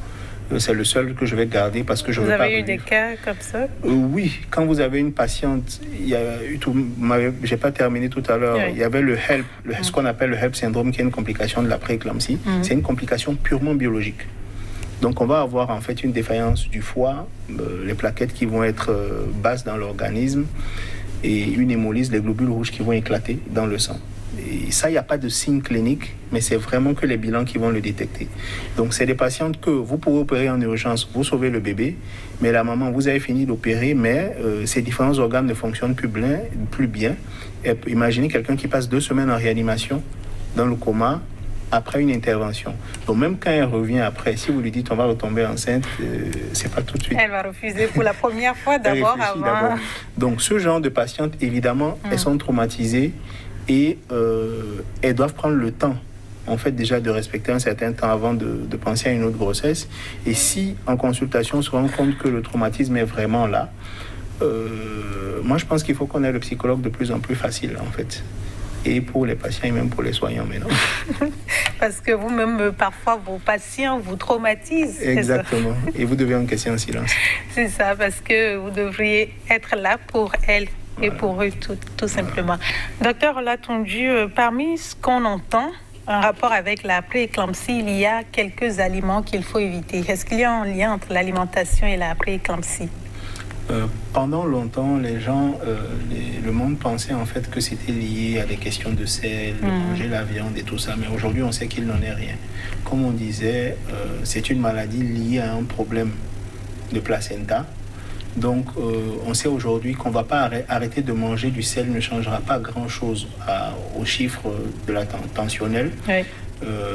Speaker 3: C'est le seul que je vais garder parce que je veux pas.
Speaker 2: Vous avez eu des cas comme ça?
Speaker 3: Oui, quand vous avez une patiente, il y a eu tout. J'ai pas terminé tout à l'heure. Oui. Il y avait le HELP, ce qu'on appelle le HELP syndrome, qui est une complication de la pré-éclampsie. C'est une complication purement biologique. Donc on va avoir en fait une défaillance du foie, les plaquettes qui vont être basses dans l'organisme et une hémolyse, les globules rouges qui vont éclater dans le sang. Et ça, il n'y a pas de signe clinique, mais c'est vraiment que les bilans qui vont le détecter. Donc, c'est des patientes que vous pouvez opérer en urgence, vous sauvez le bébé, mais la maman, vous avez fini d'opérer, mais ces différents organes ne fonctionnent plus bien. Et imaginez quelqu'un qui passe 2 semaines en réanimation, dans le coma, après une intervention. Donc, même quand elle revient après, si vous lui dites on va retomber enceinte, c'est pas tout de suite.
Speaker 2: Elle va refuser pour la première fois d'abord avant.
Speaker 3: Donc, ce genre de patientes, évidemment, elles sont traumatisées. Et elles doivent prendre le temps, en fait, déjà de respecter un certain temps avant de penser à une autre grossesse. Et si, en consultation, on se rend compte que le traumatisme est vraiment là, moi, je pense qu'il faut qu'on ait le psychologue de plus en plus facile, en fait. Et pour les patients et même pour les soignants maintenant.
Speaker 2: Parce que vous-même, parfois, vos patients vous traumatisent.
Speaker 3: Exactement. Et vous devez encaisser en silence.
Speaker 2: C'est ça, parce que vous devriez être là pour elles. Et pour eux, tout simplement. Docteur Olatunji, parmi ce qu'on entend en rapport avec la pré-éclampsie, il y a quelques aliments qu'il faut éviter. Est-ce qu'il y a un lien entre l'alimentation et la pré-éclampsie?
Speaker 3: Pendant longtemps, les gens, le monde pensait en fait que c'était lié à des questions de sel, de manger la viande et tout ça. Mais aujourd'hui, on sait qu'il n'en est rien. Comme on disait, c'est une maladie liée à un problème de placenta. Donc, on sait aujourd'hui qu'on ne va pas arrêter de manger du sel, ne changera pas grand-chose aux chiffres de la tensionnelle. Oui.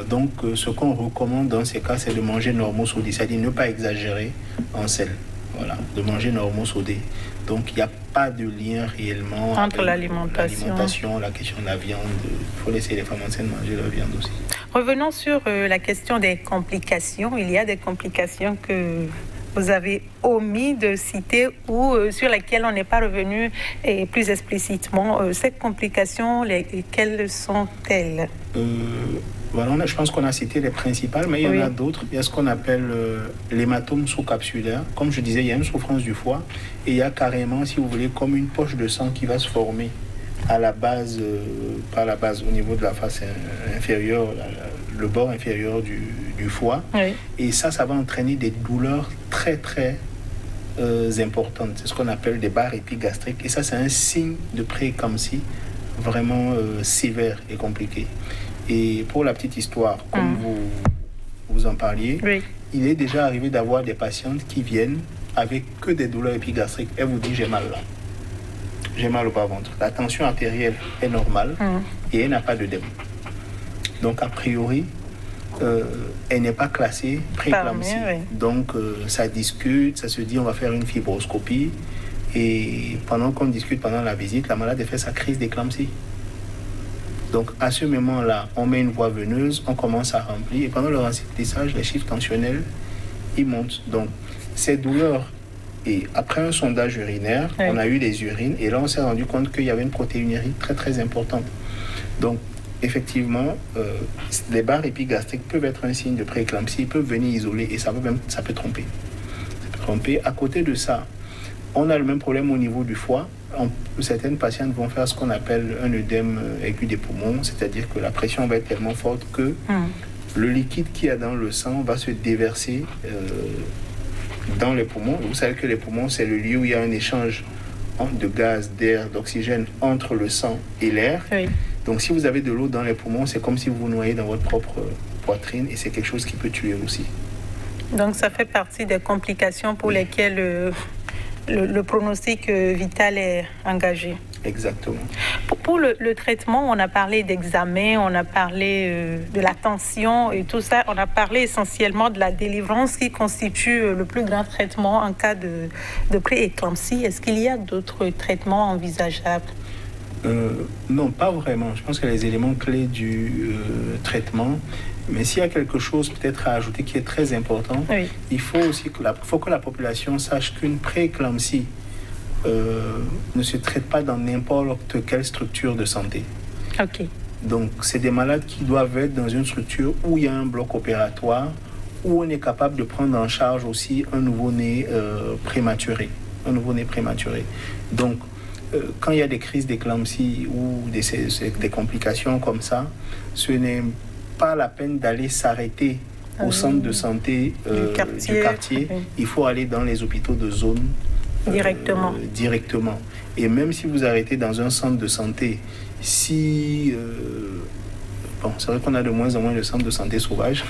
Speaker 3: Donc, ce qu'on recommande dans ces cas, c'est de manger normosodé, c'est-à-dire ne pas exagérer en sel. Voilà, de manger normosodé. Donc, il n'y a pas de lien réellement
Speaker 2: entre l'alimentation,
Speaker 3: la question de la viande. Il faut laisser les femmes enceintes manger la viande aussi.
Speaker 2: Revenons sur la question des complications. Il y a des complications que vous avez omis de citer ou sur lesquelles on n'est pas revenu plus explicitement. Ces complications, quelles sont-elles?
Speaker 3: Voilà, je pense qu'on a cité les principales, mais il y en a d'autres. Il y a ce qu'on appelle l'hématome sous-capsulaire. Comme je disais, il y a une souffrance du foie et il y a carrément, si vous voulez, comme une poche de sang qui va se former à la base, pas la base, au niveau de la face inférieure, le bord inférieur du foie. Oui. Et ça va entraîner des douleurs très, très importantes. C'est ce qu'on appelle des barres épigastriques. Et ça, c'est un signe de prééclampsie vraiment sévère et compliqué. Et pour la petite histoire, comme vous en parliez, il est déjà arrivé d'avoir des patientes qui viennent avec que des douleurs épigastriques. Elle vous dit, j'ai mal là. J'ai mal au bas-ventre. La tension artérielle est normale et elle n'a pas d'œdème. Donc, a priori, elle n'est pas classée prééclampsie. Donc, ça discute, ça se dit, on va faire une fibroscopie. Et pendant qu'on discute, pendant la visite, la malade fait sa crise d'éclampsie. Donc, à ce moment-là, on met une voie veineuse, on commence à remplir. Et pendant le remplissage, les chiffres tensionnels, ils montent. Donc, ces douleurs, et après un sondage urinaire, on a eu les urines. Et là, on s'est rendu compte qu'il y avait une protéinurie très, très importante. Donc, effectivement, les barres épigastriques peuvent être un signe de prééclampsie. Ils peuvent venir isoler et ça peut tromper. Ça peut tromper. À côté de ça, on a le même problème au niveau du foie. Certaines patientes vont faire ce qu'on appelle un œdème aigu des poumons, c'est-à-dire que la pression va être tellement forte que le liquide qu'il y a dans le sang va se déverser dans les poumons. Vous savez que les poumons, c'est le lieu où il y a un échange de gaz, d'air, d'oxygène entre le sang et l'air. Oui. Donc si vous avez de l'eau dans les poumons, c'est comme si vous vous noyez dans votre propre poitrine et c'est quelque chose qui peut tuer aussi. Donc ça fait partie des complications pour lesquelles le pronostic vital est engagé. Exactement. Pour le traitement, on a parlé d'examen, on a parlé de la tension et tout ça. On a parlé essentiellement de la délivrance qui constitue le plus grand traitement en cas de prééclampsie. Est-ce qu'il y a d'autres traitements envisageables? Non, pas vraiment. Je pense que les éléments clés du traitement, mais s'il y a quelque chose peut-être à ajouter qui est très important, il faut aussi que la population sache qu'une prééclampsie ne se traite pas dans n'importe quelle structure de santé. Okay. Donc, c'est des malades qui doivent être dans une structure où il y a un bloc opératoire, où on est capable de prendre en charge aussi un nouveau-né prématuré. Donc, quand il y a des crises d'éclampsie ou des complications comme ça, ce n'est pas la peine d'aller s'arrêter au centre de santé du quartier. Il faut aller dans les hôpitaux de zone directement. Et même si vous arrêtez dans un centre de santé, c'est vrai qu'on a de moins en moins de centres de santé sauvages.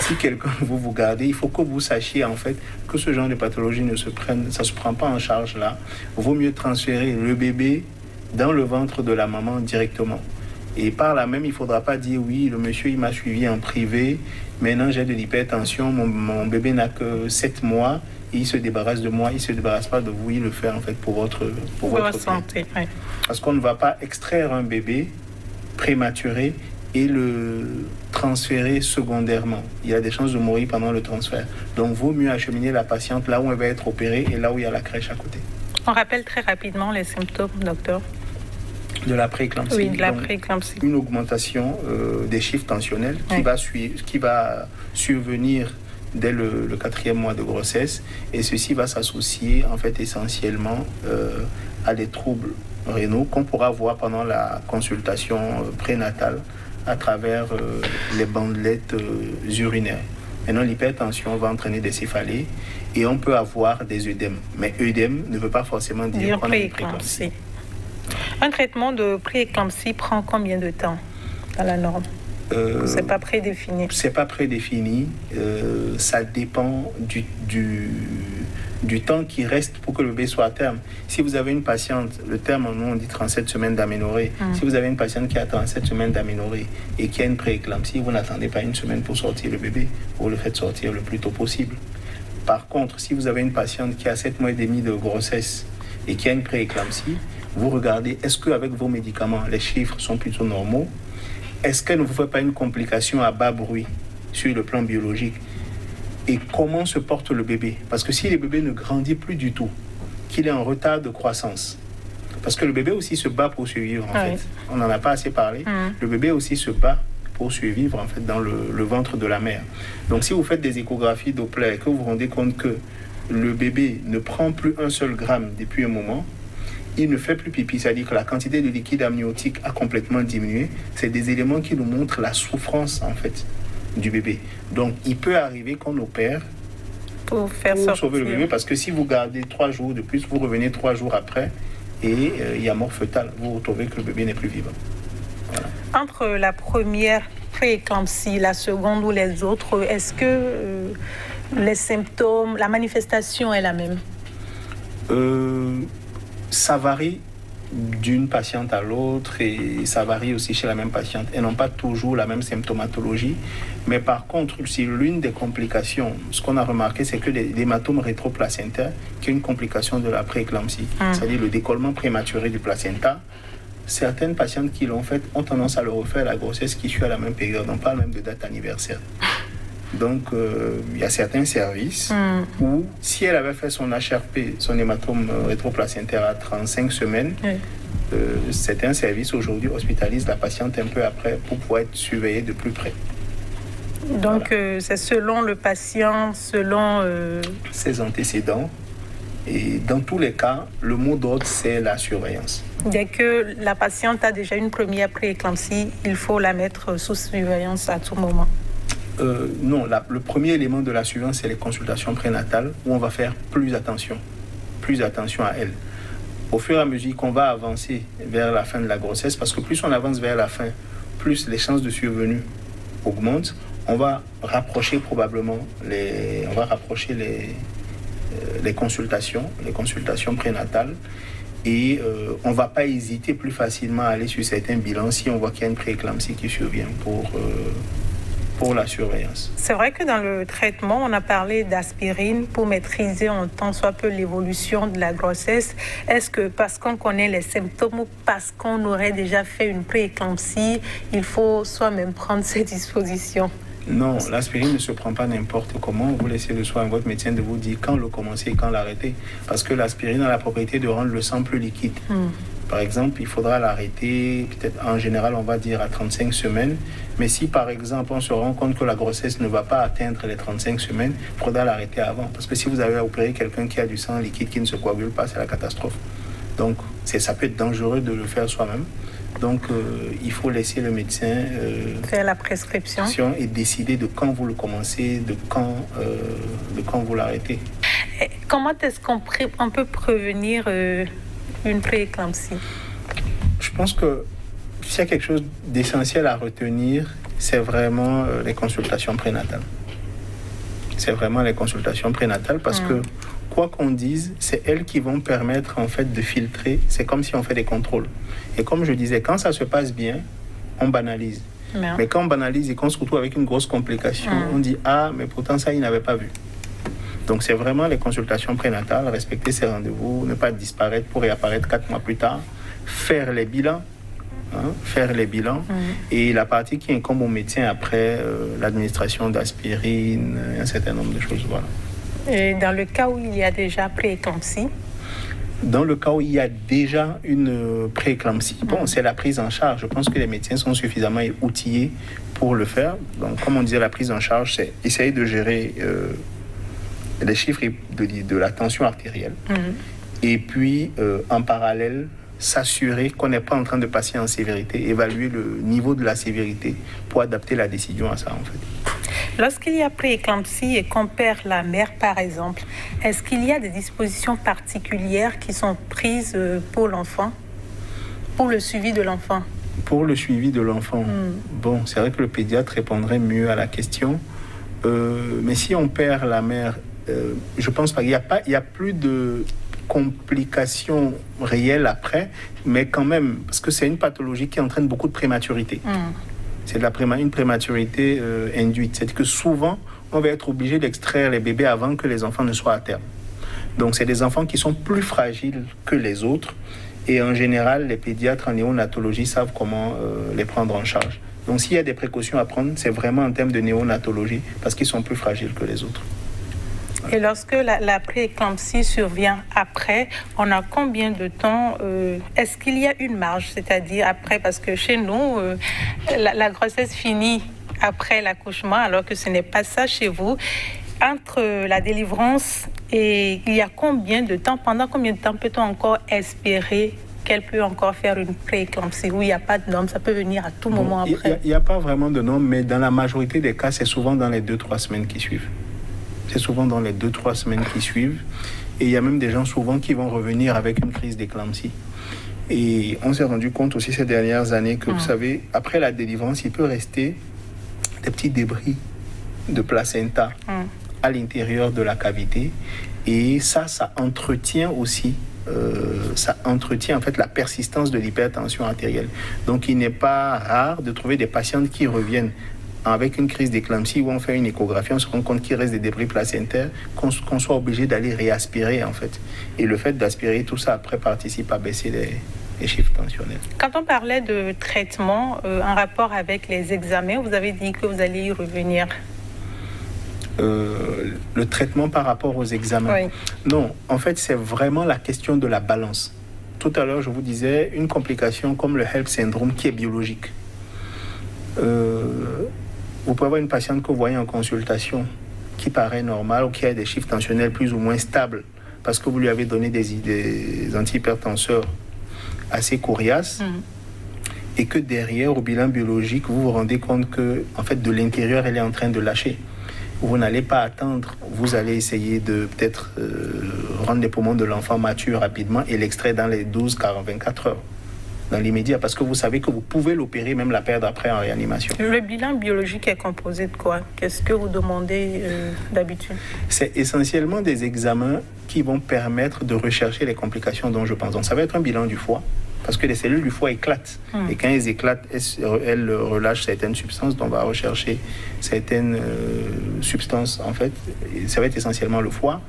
Speaker 3: Si quelqu'un vous gardez, il faut que vous sachiez en fait que ce genre de pathologie ça se prend pas en charge là. Il vaut mieux transférer le bébé dans le ventre de la maman directement. Et par là même, il ne faudra pas dire oui, le monsieur il m'a suivi en privé, maintenant j'ai de l'hypertension, mon bébé n'a que 7 mois, et il se débarrasse de moi, il ne se débarrasse pas de vous, il le fait en fait pour votre santé. Oui. Parce qu'on ne va pas extraire un bébé prématuré et le transférer secondairement. Il y a des chances de mourir pendant le transfert. Donc, vaut mieux acheminer la patiente là où elle va être opérée et là où il y a la crèche à côté. On rappelle très rapidement les symptômes, docteur. De la prééclampsie. Oui, de la prééclampsie. Une augmentation des chiffres tensionnels qui va survenir dès le 4e mois de grossesse. Et ceci va s'associer en fait essentiellement à des troubles rénaux qu'on pourra voir pendant la consultation prénatale à travers les bandelettes urinaires. Maintenant, l'hypertension va entraîner des céphalées et on peut avoir des œdèmes. Mais œdème ne veut pas forcément dire qu'on a une prééclampsie. Un traitement de prééclampsie prend combien de temps dans la norme? C'est pas prédéfini. C'est pas prédéfini. Ça dépend du temps qui reste pour que le bébé soit à terme. Si vous avez une patiente, le terme, nous on dit 37 semaines d'aménorrhée. Si vous avez une patiente qui a 37 semaines d'aménorrhée et qui a une prééclampsie, vous n'attendez pas une semaine pour sortir le bébé. Vous le faites sortir le plus tôt possible. Par contre, si vous avez une patiente qui a 7 mois et demi de grossesse et qui a une prééclampsie, vous regardez, est-ce qu'avec vos médicaments, les chiffres sont plutôt normaux? Est-ce qu'elle ne vous fait pas une complication à bas bruit sur le plan biologique? et comment se porte le bébé. Parce que si le bébé ne grandit plus du tout, qu'il est en retard de croissance, parce que le bébé aussi se bat pour survivre en fait. On n'en a pas assez parlé. Le bébé aussi se bat pour survivre en fait dans le ventre de la mère. Donc si vous faites des échographies Doppler et que vous vous rendez compte que le bébé ne prend plus un seul gramme depuis un moment, il ne fait plus pipi, c'est-à-dire que la quantité de liquide amniotique a complètement diminué. C'est des éléments qui nous montrent la souffrance en fait du bébé. Donc il peut arriver qu'on opère
Speaker 2: pour
Speaker 3: sauver le bébé, parce que si vous gardez 3 jours de plus, vous revenez 3 jours après et il y a mort fœtale. Vous retrouvez que le bébé n'est plus vivant. Voilà.
Speaker 2: Entre la première prééclampsie, la seconde ou les autres, est-ce que les symptômes, la manifestation est la même?
Speaker 3: Ça varie d'une patiente à l'autre et ça varie aussi chez la même patiente. Elles n'ont pas toujours la même symptomatologie, mais par contre, si l'une des complications, ce qu'on a remarqué, c'est que l'hématome rétroplacentaire, qui est une complication de la prééclampsie, c'est-à-dire le décollement prématuré du placenta, certaines patientes qui l'ont fait ont tendance à le refaire à la grossesse qui suit à la même période. On parle même de date anniversaire. Donc, il y a certains services où, si elle avait fait son HRP, son hématome rétroplacentaire à 35 semaines, certains services aujourd'hui hospitalisent la patiente un peu après pour pouvoir être surveillée de plus près.
Speaker 2: Donc, voilà. C'est selon le patient, selon
Speaker 3: ses antécédents. Et dans tous les cas, le mot d'ordre, c'est la surveillance.
Speaker 2: Dès que la patiente a déjà une première prééclampsie, il faut la mettre sous surveillance à tout moment.
Speaker 3: Non, le premier élément de la surveillance, c'est les consultations prénatales où on va faire plus attention à elle. Au fur et à mesure qu'on va avancer vers la fin de la grossesse, parce que plus on avance vers la fin, plus les chances de survenue augmentent, on va rapprocher probablement les consultations prénatales. Et on ne va pas hésiter plus facilement à aller sur certains bilans si on voit qu'il y a une prééclampsie qui survient pour la surveillance.
Speaker 2: C'est vrai que dans le traitement, on a parlé d'aspirine pour maîtriser en tant soit peu l'évolution de la grossesse. Est-ce que parce qu'on connaît les symptômes ou parce qu'on aurait déjà fait une prééclampsie, il faut soi-même prendre ces dispositions?
Speaker 3: Non, l'aspirine ne se prend pas n'importe comment. Vous laissez le soin à votre médecin de vous dire quand le commencer et quand l'arrêter. Parce que l'aspirine a la propriété de rendre le sang plus liquide. Par exemple, il faudra l'arrêter, peut-être en général, on va dire à 35 semaines. Mais si, par exemple, on se rend compte que la grossesse ne va pas atteindre les 35 semaines, il faudra l'arrêter avant. Parce que si vous avez opéré quelqu'un qui a du sang liquide qui ne se coagule pas, c'est la catastrophe. Donc, ça peut être dangereux de le faire soi-même. Donc, il faut laisser le médecin
Speaker 2: faire la prescription
Speaker 3: et décider de quand vous le commencez, de quand vous l'arrêtez.
Speaker 2: Et comment est-ce qu'on peut prévenir une prééclampsie?
Speaker 3: Je pense que s'il y a quelque chose d'essentiel à retenir, c'est vraiment les consultations prénatales. C'est vraiment les consultations prénatales parce que, quoi qu'on dise, c'est elles qui vont permettre en fait de filtrer. C'est comme si on fait des contrôles. Et comme je disais, quand ça se passe bien, on banalise. Mais quand on banalise et qu'on se retrouve avec une grosse complication, on dit « Ah, mais pourtant ça, il n'avait pas vu ». Donc c'est vraiment les consultations prénatales, respecter ses rendez-vous, ne pas disparaître pour réapparaître 4 mois plus tard, faire les bilans. Et la partie qui incombe au médecin après, l'administration d'aspirine, un certain nombre de choses, voilà.
Speaker 2: Et dans le cas où il y a déjà prééclampsie?
Speaker 3: Dans le cas où il y a déjà une prééclampsie, c'est la prise en charge. Je pense que les médecins sont suffisamment outillés pour le faire. Donc, comme on disait, la prise en charge, c'est essayer de gérer les chiffres de la tension artérielle. Et puis, en parallèle, s'assurer qu'on n'est pas en train de passer en sévérité, évaluer le niveau de la sévérité pour adapter la décision à ça, en fait.
Speaker 2: Lorsqu'il y a prééclampsie et qu'on perd la mère, par exemple, est-ce qu'il y a des dispositions particulières qui sont prises pour l'enfant, pour le suivi de l'enfant?
Speaker 3: Pour le suivi de l'enfant, bon, c'est vrai que le pédiatre répondrait mieux à la question. Mais si on perd la mère, je pense pas. Il y a plus de complications réelles après, mais quand même, parce que c'est une pathologie qui entraîne beaucoup de prématurité. C'est une prématurité induite. C'est que souvent, on va être obligé d'extraire les bébés avant que les enfants ne soient à terme. Donc, c'est des enfants qui sont plus fragiles que les autres. Et en général, les pédiatres en néonatologie savent comment les prendre en charge. Donc s'il y a des précautions à prendre, c'est vraiment en termes de néonatologie, parce qu'ils sont plus fragiles que les autres.
Speaker 2: Et lorsque la prééclampsie survient après, on a combien de temps est-ce qu'il y a une marge, c'est-à-dire après, parce que chez nous, la grossesse finit après l'accouchement, alors que ce n'est pas ça chez vous. Entre la délivrance et il y a combien de temps, pendant combien de temps peut-on encore espérer qu'elle peut encore faire une prééclampsie? Oui, il n'y a pas de norme, ça peut venir à tout moment après.
Speaker 3: Il n'y a pas vraiment de norme, mais dans la majorité des cas, c'est souvent dans les 2-3 semaines qui suivent. C'est souvent dans les 2-3 semaines qui suivent. Et il y a même des gens souvent qui vont revenir avec une crise d'éclampsie. Et on s'est rendu compte aussi ces dernières années que, vous savez, après la délivrance, il peut rester des petits débris de placenta à l'intérieur de la cavité. Et ça entretient aussi, en fait la persistance de l'hypertension artérielle. Donc il n'est pas rare de trouver des patientes qui reviennent avec une crise d'éclampsie où on fait une échographie, on se rend compte qu'il reste des débris placentaires, qu'on soit obligé d'aller réaspirer en fait. Et le fait d'aspirer tout ça après participe à baisser les chiffres tensionnels.
Speaker 2: Quand on parlait de traitement en rapport avec les examens, vous avez dit que vous alliez y revenir.
Speaker 3: Le traitement par rapport aux examens.
Speaker 2: Oui.
Speaker 3: Non, en fait, c'est vraiment la question de la balance. Tout à l'heure, je vous disais, une complication comme le HELLP syndrome qui est biologique. Vous pouvez avoir une patiente que vous voyez en consultation qui paraît normale ou qui a des chiffres tensionnels plus ou moins stables parce que vous lui avez donné des antihypertenseurs assez coriaces et que derrière, au bilan biologique, vous vous rendez compte que, en fait, de l'intérieur, elle est en train de lâcher. Vous n'allez pas attendre, vous allez essayer de peut-être rendre les poumons de l'enfant matures rapidement et l'extraire dans les 12-24 heures, dans l'immédiat, parce que vous savez que vous pouvez l'opérer, même la perdre après en réanimation.
Speaker 2: Le bilan biologique est composé de quoi? Qu'est-ce que vous demandez d'habitude? C'est
Speaker 3: essentiellement des examens qui vont permettre de rechercher les complications dont je pense. Donc ça va être un bilan du foie, parce que les cellules du foie éclatent. Et quand elles éclatent, elles relâchent certaines substances, donc on va rechercher certaines substances, en fait. Ça va être essentiellement le foie.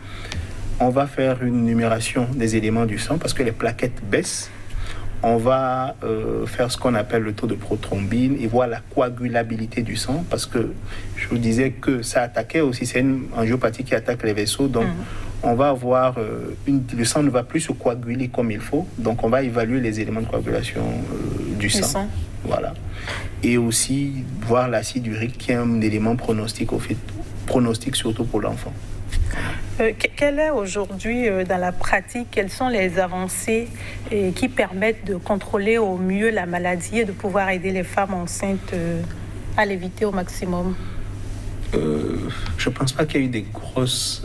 Speaker 3: On va faire une numération des éléments du sang, parce que les plaquettes baissent. On va faire ce qu'on appelle le taux de prothrombine et voir la coagulabilité du sang, parce que je vous disais que ça attaquait aussi, c'est une angiopathie qui attaque les vaisseaux, donc on va avoir, le sang ne va plus se coaguler comme il faut, donc on va évaluer les éléments de coagulation du sang. Voilà. Et aussi voir l'acide urique qui est un élément pronostic surtout pour l'enfant.
Speaker 2: Quelle est aujourd'hui, dans la pratique, quelles sont les avancées qui permettent de contrôler au mieux la maladie et de pouvoir aider les femmes enceintes à l'éviter au maximum?
Speaker 3: Je ne pense pas qu'il y ait eu des grosses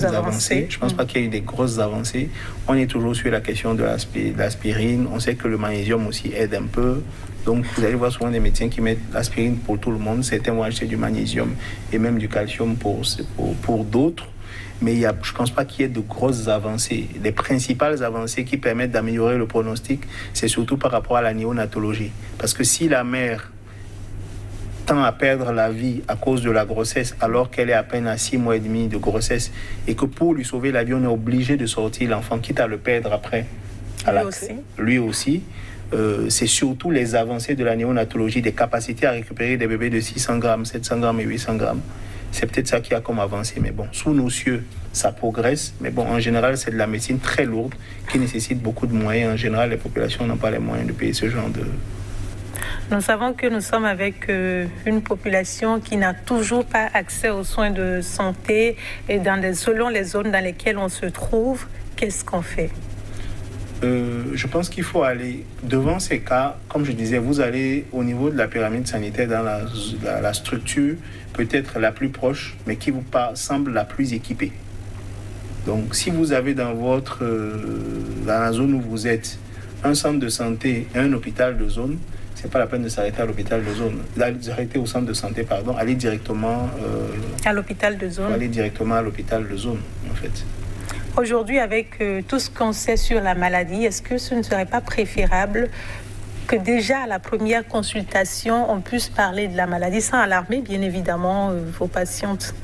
Speaker 3: avancées. Je ne pense pas qu'il y ait eu des grosses avancées. On est toujours sur la question de l'aspirine. On sait que le magnésium aussi aide un peu. Donc, vous allez voir souvent des médecins qui mettent l'aspirine pour tout le monde. Certains vont acheter du magnésium et même du calcium pour d'autres. Mais je ne pense pas qu'il y ait de grosses avancées. Les principales avancées qui permettent d'améliorer le pronostic, c'est surtout par rapport à la néonatologie. Parce que si la mère tend à perdre la vie à cause de la grossesse, alors qu'elle est à peine à 6 mois et demi de grossesse, et que pour lui sauver la vie, on est obligé de sortir l'enfant, quitte à le perdre après. Lui aussi. C'est surtout les avancées de la néonatologie, des capacités à récupérer des bébés de 600 grammes, 700 grammes et 800 grammes. C'est peut-être ça qui a comme avancé, mais bon, sous nos cieux, ça progresse. Mais bon, en général, c'est de la médecine très lourde qui nécessite beaucoup de moyens. En général, les populations n'ont pas les moyens de payer ce genre de...
Speaker 2: Nous savons que nous sommes avec une population qui n'a toujours pas accès aux soins de santé et selon les zones dans lesquelles on se trouve. Qu'est-ce qu'on fait?
Speaker 3: Je pense qu'il faut aller devant ces cas. Comme je disais, vous allez au niveau de la pyramide sanitaire dans la structure peut-être la plus proche, mais qui vous semble la plus équipée. Donc, si vous avez dans la zone où vous êtes un centre de santé et un hôpital de zone, c'est pas la peine de s'arrêter à l'hôpital de zone. D'arrêter au centre de santé, allez directement
Speaker 2: à l'hôpital de zone.
Speaker 3: Aller directement à l'hôpital de zone, en fait.
Speaker 2: Aujourd'hui, avec tout ce qu'on sait sur la maladie, est-ce que ce ne serait pas préférable que déjà à la première consultation, on puisse parler de la maladie sans alarmer, bien évidemment, vos patientes?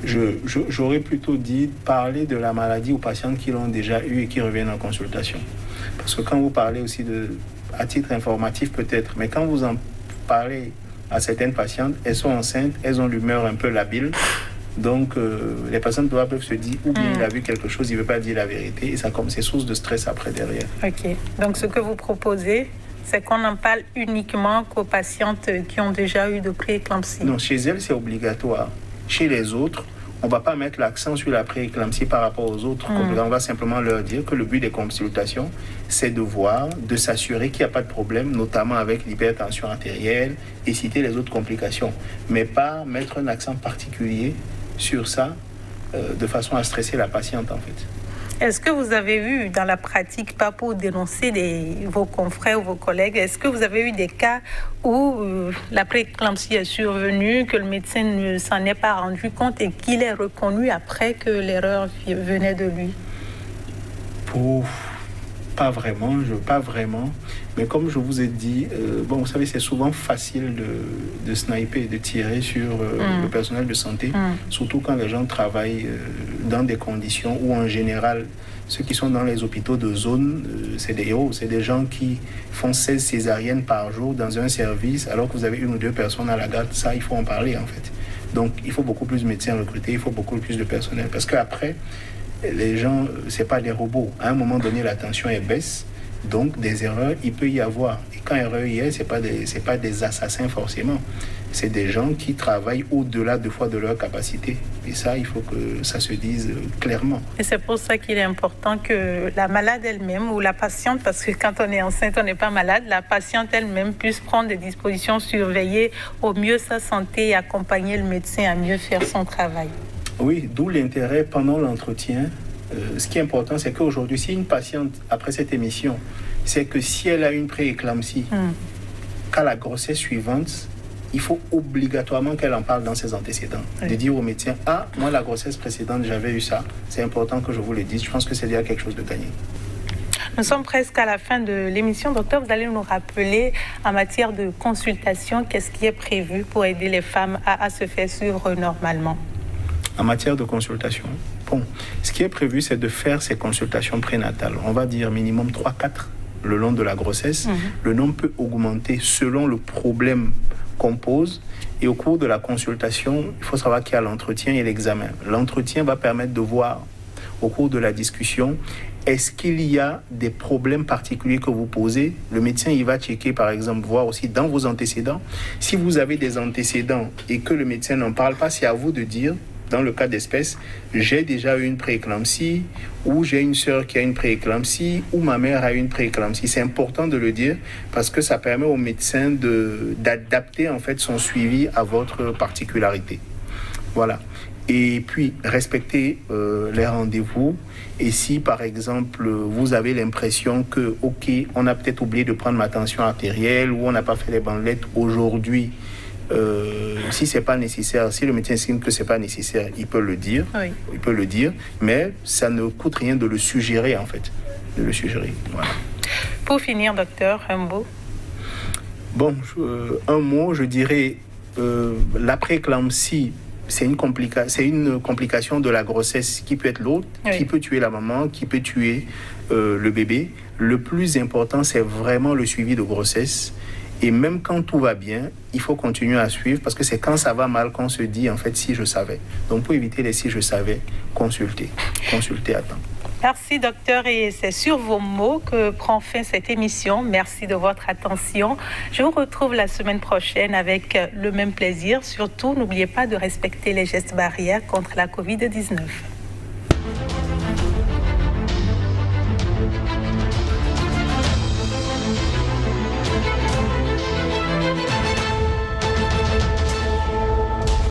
Speaker 3: J'aurais plutôt dit parler de la maladie aux patientes qui l'ont déjà eu et qui reviennent en consultation. Parce que quand vous parlez aussi à titre informatif peut-être, mais quand vous en parler à certaines patientes, elles sont enceintes, elles ont l'humeur un peu labile. Donc, les personnes peuvent se dire, ou bien il a vu quelque chose, il ne veut pas dire la vérité, et ça comme c'est source de stress après derrière.
Speaker 2: Ok. Donc, ce que vous proposez, c'est qu'on en parle uniquement qu'aux patientes qui ont déjà eu de prééclampsie.
Speaker 3: Non, chez elles, c'est obligatoire. Chez les autres, on ne va pas mettre l'accent sur la prééclampsie par rapport aux autres. On va simplement leur dire que le but des consultations, c'est de voir, de s'assurer qu'il n'y a pas de problème, notamment avec l'hypertension artérielle, et citer les autres complications. Mais pas mettre un accent particulier sur ça, de façon à stresser la patiente, en fait.
Speaker 2: Est-ce que vous avez eu dans la pratique, pas pour dénoncer vos confrères ou vos collègues, est-ce que vous avez eu des cas où la prééclampsie est survenue, que le médecin ne s'en est pas rendu compte et qu'il est reconnu après que l'erreur venait de lui?
Speaker 3: Pas vraiment. Mais comme je vous ai dit, vous savez, c'est souvent facile de sniper, de tirer sur le personnel de santé, surtout quand les gens travaillent dans des conditions où, en général, ceux qui sont dans les hôpitaux de zone, c'est des héros, c'est des gens qui font 16 césariennes par jour dans un service, alors que vous avez 1 ou 2 personnes à la garde. Ça, il faut en parler, en fait. Donc, il faut beaucoup plus de médecins recrutés, il faut beaucoup plus de personnel. Parce qu'après, les gens, c'est pas des robots. À un moment donné, la tension elle baisse, donc des erreurs, il peut y avoir. Et quand erreur y est, c'est pas des assassins forcément. C'est des gens qui travaillent au-delà de fois de leur capacité. Et ça, il faut que ça se dise clairement.
Speaker 2: Et c'est pour ça qu'il est important que la malade elle-même ou la patiente, parce que quand on est enceinte, on n'est pas malade, la patiente elle-même puisse prendre des dispositions, surveiller au mieux sa santé et accompagner le médecin à mieux faire son travail.
Speaker 3: Oui, d'où l'intérêt pendant l'entretien. Ce qui est important, c'est qu'aujourd'hui, si une patiente, après cette émission, c'est que si elle a une prééclampsie, qu'à la grossesse suivante, il faut obligatoirement qu'elle en parle dans ses antécédents. Oui. De dire au médecin, moi, la grossesse précédente, j'avais eu ça. C'est important que je vous le dise. Je pense que c'est déjà quelque chose de gagné.
Speaker 2: Nous sommes presque à la fin de l'émission. Docteur, vous allez nous rappeler en matière de consultation, qu'est-ce qui est prévu pour aider les femmes à se faire suivre normalement?
Speaker 3: En matière de consultation, ce qui est prévu, c'est de faire ces consultations prénatales. On va dire minimum 3-4 le long de la grossesse. Le nombre peut augmenter selon le problème qu'on pose. Et au cours de la consultation, il faut savoir qu'il y a l'entretien et l'examen. L'entretien va permettre de voir, au cours de la discussion, est-ce qu'il y a des problèmes particuliers que vous posez? Le médecin, il va checker, par exemple, voir aussi dans vos antécédents. Si vous avez des antécédents et que le médecin n'en parle pas, c'est à vous de dire, dans le cas d'espèce, j'ai déjà eu une prééclampsie, ou j'ai une sœur qui a une prééclampsie, ou ma mère a une prééclampsie. C'est important de le dire parce que ça permet au médecin d'adapter en fait son suivi à votre particularité. Voilà. Et puis, respecter les rendez-vous. Et si, par exemple, vous avez l'impression que, OK, on a peut-être oublié de prendre ma tension artérielle ou on n'a pas fait les bandelettes aujourd'hui, si c'est pas nécessaire, si le médecin estime que c'est pas nécessaire, il peut le dire. Oui. Il peut le dire, mais ça ne coûte rien de le suggérer, en fait. De le suggérer. Voilà.
Speaker 2: Pour finir, docteur, un mot.
Speaker 3: Un mot, je dirais, la prééclampsie, c'est une complication de la grossesse qui peut être lourde, qui peut tuer la maman, qui peut tuer le bébé. Le plus important, c'est vraiment le suivi de grossesse. Et même quand tout va bien, il faut continuer à suivre parce que c'est quand ça va mal qu'on se dit, en fait, si je savais. Donc, pour éviter les si je savais, consultez à temps.
Speaker 2: Merci, docteur. Et c'est sur vos mots que prend fin cette émission. Merci de votre attention. Je vous retrouve la semaine prochaine avec le même plaisir. Surtout, n'oubliez pas de respecter les gestes barrières contre la COVID-19.